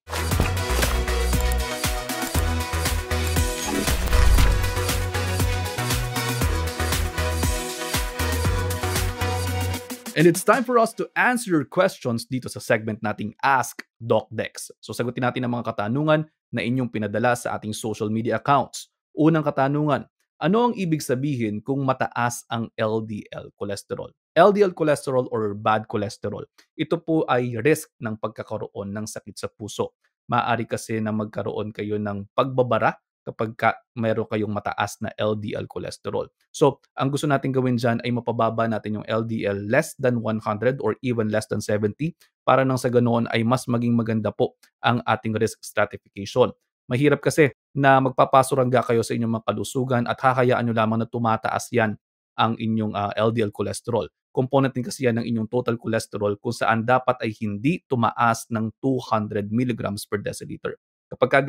And it's time for us to answer your questions dito sa segment nating Ask Doc Dex. So sagutin natin ang mga katanungan na inyong pinadala sa ating social media accounts. Unang katanungan, ano ang ibig sabihin kung mataas ang LDL cholesterol? LDL cholesterol or bad cholesterol, ito po ay risk ng pagkakaroon ng sakit sa puso. Maaari kasi na magkaroon kayo ng pagbabara kapag meron kayong mataas na LDL cholesterol. So, ang gusto natin gawin dyan ay mapababa natin yung LDL less than 100 or even less than 70 para nang sa ganoon ay mas maging maganda po ang ating risk stratification. Mahirap kasi na magpapasurangga kayo sa inyong mga kalusugan at hahayaan nyo lamang na tumataas yan ang inyong LDL cholesterol. Component din kasi yan ng inyong total cholesterol kung saan dapat ay hindi tumaas ng 200 milligrams per deciliter. Kapag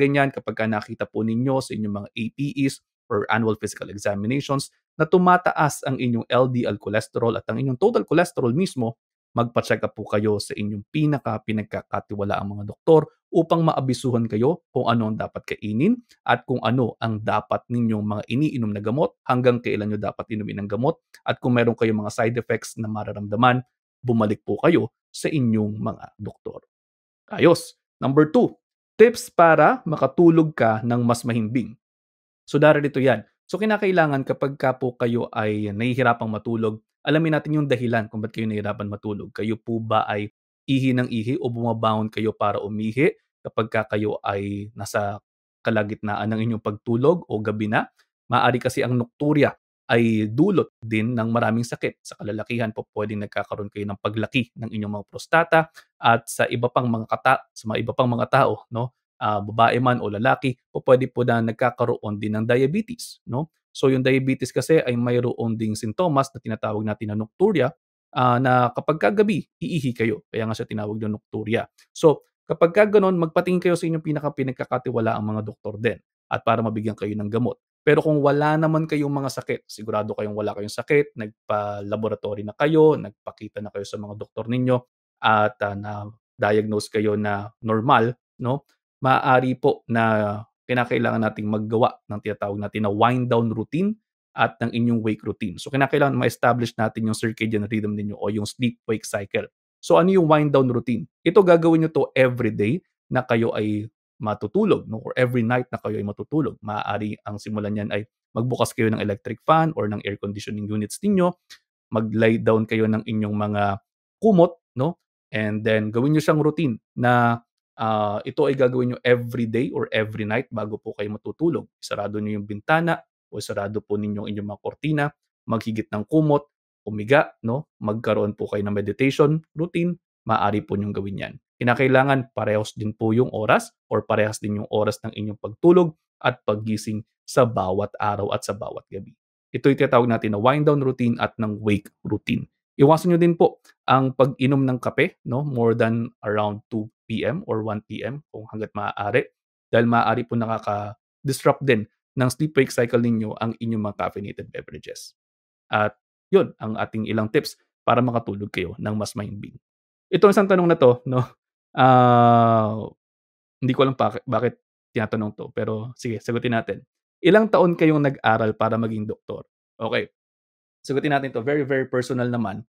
nakita po ninyo sa inyong mga APEs or annual physical examinations na tumataas ang inyong LDL cholesterol at ang inyong total cholesterol mismo, magpa-check up po kayo sa inyong pinagkakatiwalaang mga doktor upang maabisuhan kayo kung ano ang dapat kainin at kung ano ang dapat ninyong mga iniinom na gamot, hanggang kailan nyo dapat inumin ang gamot, at kung meron kayong mga side effects na mararamdaman, bumalik po kayo sa inyong mga doktor. Ayos. Number 2, tips para makatulog ka ng mas mahimbing. So darito yan. So kinakailangan kapag po kayo ay nahihirapang matulog, alamin natin yung dahilan kung ba't kayo nahihirapan matulog. Kayo po ba ay ihi ng ihi o bumabangon kayo para umihi kapag kayo ay nasa kalagitnaan ng inyong pagtulog o gabi na? Maaari kasi ang nocturia ay dulot din ng maraming sakit. Sa kalalakihan po pwedeng nagkakaroon kayo ng paglaki ng inyong mga prostata, at sa iba pang mga tao, no, babae man o lalaki, pwede po na nagkakaroon din ng diabetes, no? So yung diabetes kasi ay mayroon ding sintomas na tinatawag natin na nocturia, na kapag kagabi iihi kayo, kaya nga siya tinawag na nocturia. So kapag gano'n, magpatingin kayo sa inyong pinagkakatiwalaang mga doktor din at para mabigyan kayo ng gamot. Pero kung wala naman kayong mga sakit, sigurado kayong wala kayong sakit, nagpa-laboratory na kayo, nagpakita na kayo sa mga doktor ninyo at na-diagnose kayo na normal, no? Maaari po na kinakailangan nating maggawa ng tinatawag natin na wind down routine at ng inyong wake routine. So kinakailangan ma-establish natin yung circadian rhythm ninyo o yung sleep-wake cycle. So ano yung wind down routine? Ito gagawin nyo to every day na kayo ay matutulog, no? Or every night na kayo ay matutulog. Maaari ang simulan niyan ay magbukas kayo ng electric fan or ng air conditioning units ninyo, mag-lie down kayo ng inyong mga kumot, no? And then gawin niyo siyang routine na ito ay gagawin niyo every day or every night bago po kayo matutulog. Isarado niyo yung bintana o isarado po ninyo inyong mga kortina, maghigit ng kumot, umiga, no? Magkaroon po kayo ng meditation routine, maaari po niyong gawin 'yan. Kinakailangan parehas din po yung oras or parehas din yung oras ng inyong pagtulog at paggising sa bawat araw at sa bawat gabi. Ito yung tinatawag natin na wind down routine at ng wake routine. Iwasan nyo din po ang pag-inom ng kape, no, more than around 2 p.m. or 1 p.m. kung hangga't maaari, dahil maaari po nakaka-disrupt din ng sleep-wake cycle ninyo ang inyong mga caffeinated beverages. At yun ang ating ilang tips para makatulog kayo ng mas mahimbing. Itong isang tanong na to, no, hindi ko alam bakit tinatanong to, pero sige, sagutin natin. Ilang taon kayong nag-aral para maging doktor? Okay, sagutin natin to. Very, very personal naman.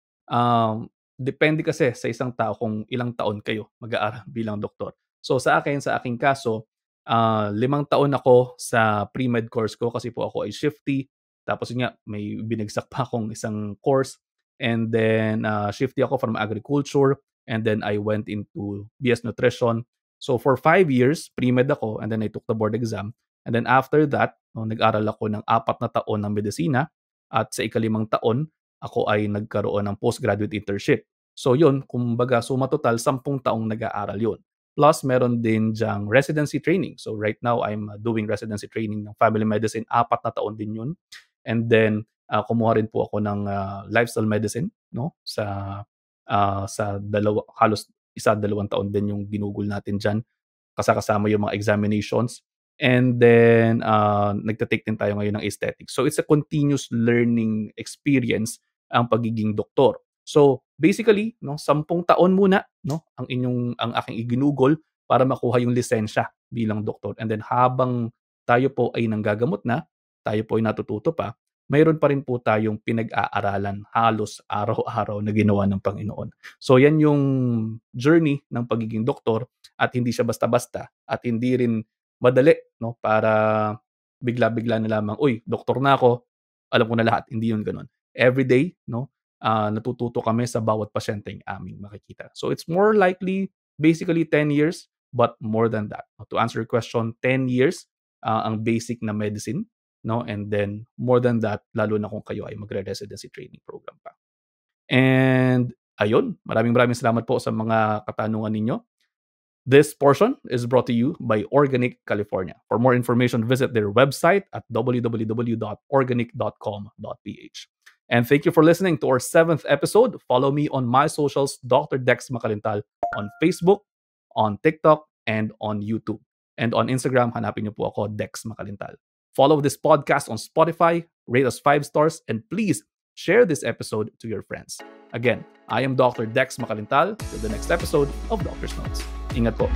Depende kasi sa isang tao kung ilang taon kayo mag-aaral bilang doktor. So sa aking kaso, 5 taon ako sa pre-med course ko kasi po ako ay shifty. Tapos yun nga, may binagsak pa akong isang course. And then shifty ako from agriculture. And then I went into BS Nutrition. So for 5 years, pre-med ako, and then I took the board exam. And then after that, no, nag-aral ako ng 4 na taon ng medisina at sa ika-5 taon, ako ay nagkaroon ng postgraduate internship. So yun, kumbaga suma total 10 taong nag-aaral yun. Plus meron din diyang residency training. So right now, I'm doing residency training ng family medicine. 4 na taon din yun. And then kumuha rin po ako ng lifestyle medicine, no? Sa halos 1-2 taon din yung ginugol natin diyan, kasama yung mga examinations. And then nagte-take din tayo ngayon ng aesthetics. So it's a continuous learning experience ang pagiging doktor. So basically, no, 10 taon muna, no, ang aking iginugol para makuha yung lisensya bilang doktor. And then habang tayo po ay nanggagamot na, tayo po ay natututo pa, mayroon pa rin po tayong pinag-aaralan halos araw-araw na ginawa ng Panginoon. So yan yung journey ng pagiging doktor at hindi siya basta-basta at hindi rin madali, no, para bigla-bigla na lamang, uy, doktor na ako, alam ko na lahat. Hindi yun ganoon. Every day, no, natututo kami sa bawat pasyenteng aming makikita. So it's more likely basically 10 years, but more than that. To answer your question, 10 years ang basic na medicine, no? And then more than that, lalo na kung kayo ay magre-residency training program pa. And ayun, maraming salamat po sa mga katanungan ninyo. This portion is brought to you by Organic California. For more information, visit their website at www.organic.com.ph. And thank you for listening to our 7th episode. Follow me on my socials, Dr. Dex Macalintal, on Facebook, on TikTok, and on YouTube. And on Instagram, hanapin niyo po ako, Dex Macalintal. Follow this podcast on Spotify, rate us 5 stars, and please share this episode to your friends. Again, I am Dr. Dex Macalintal. Till the next episode of Doctor's Notes. Ingat po.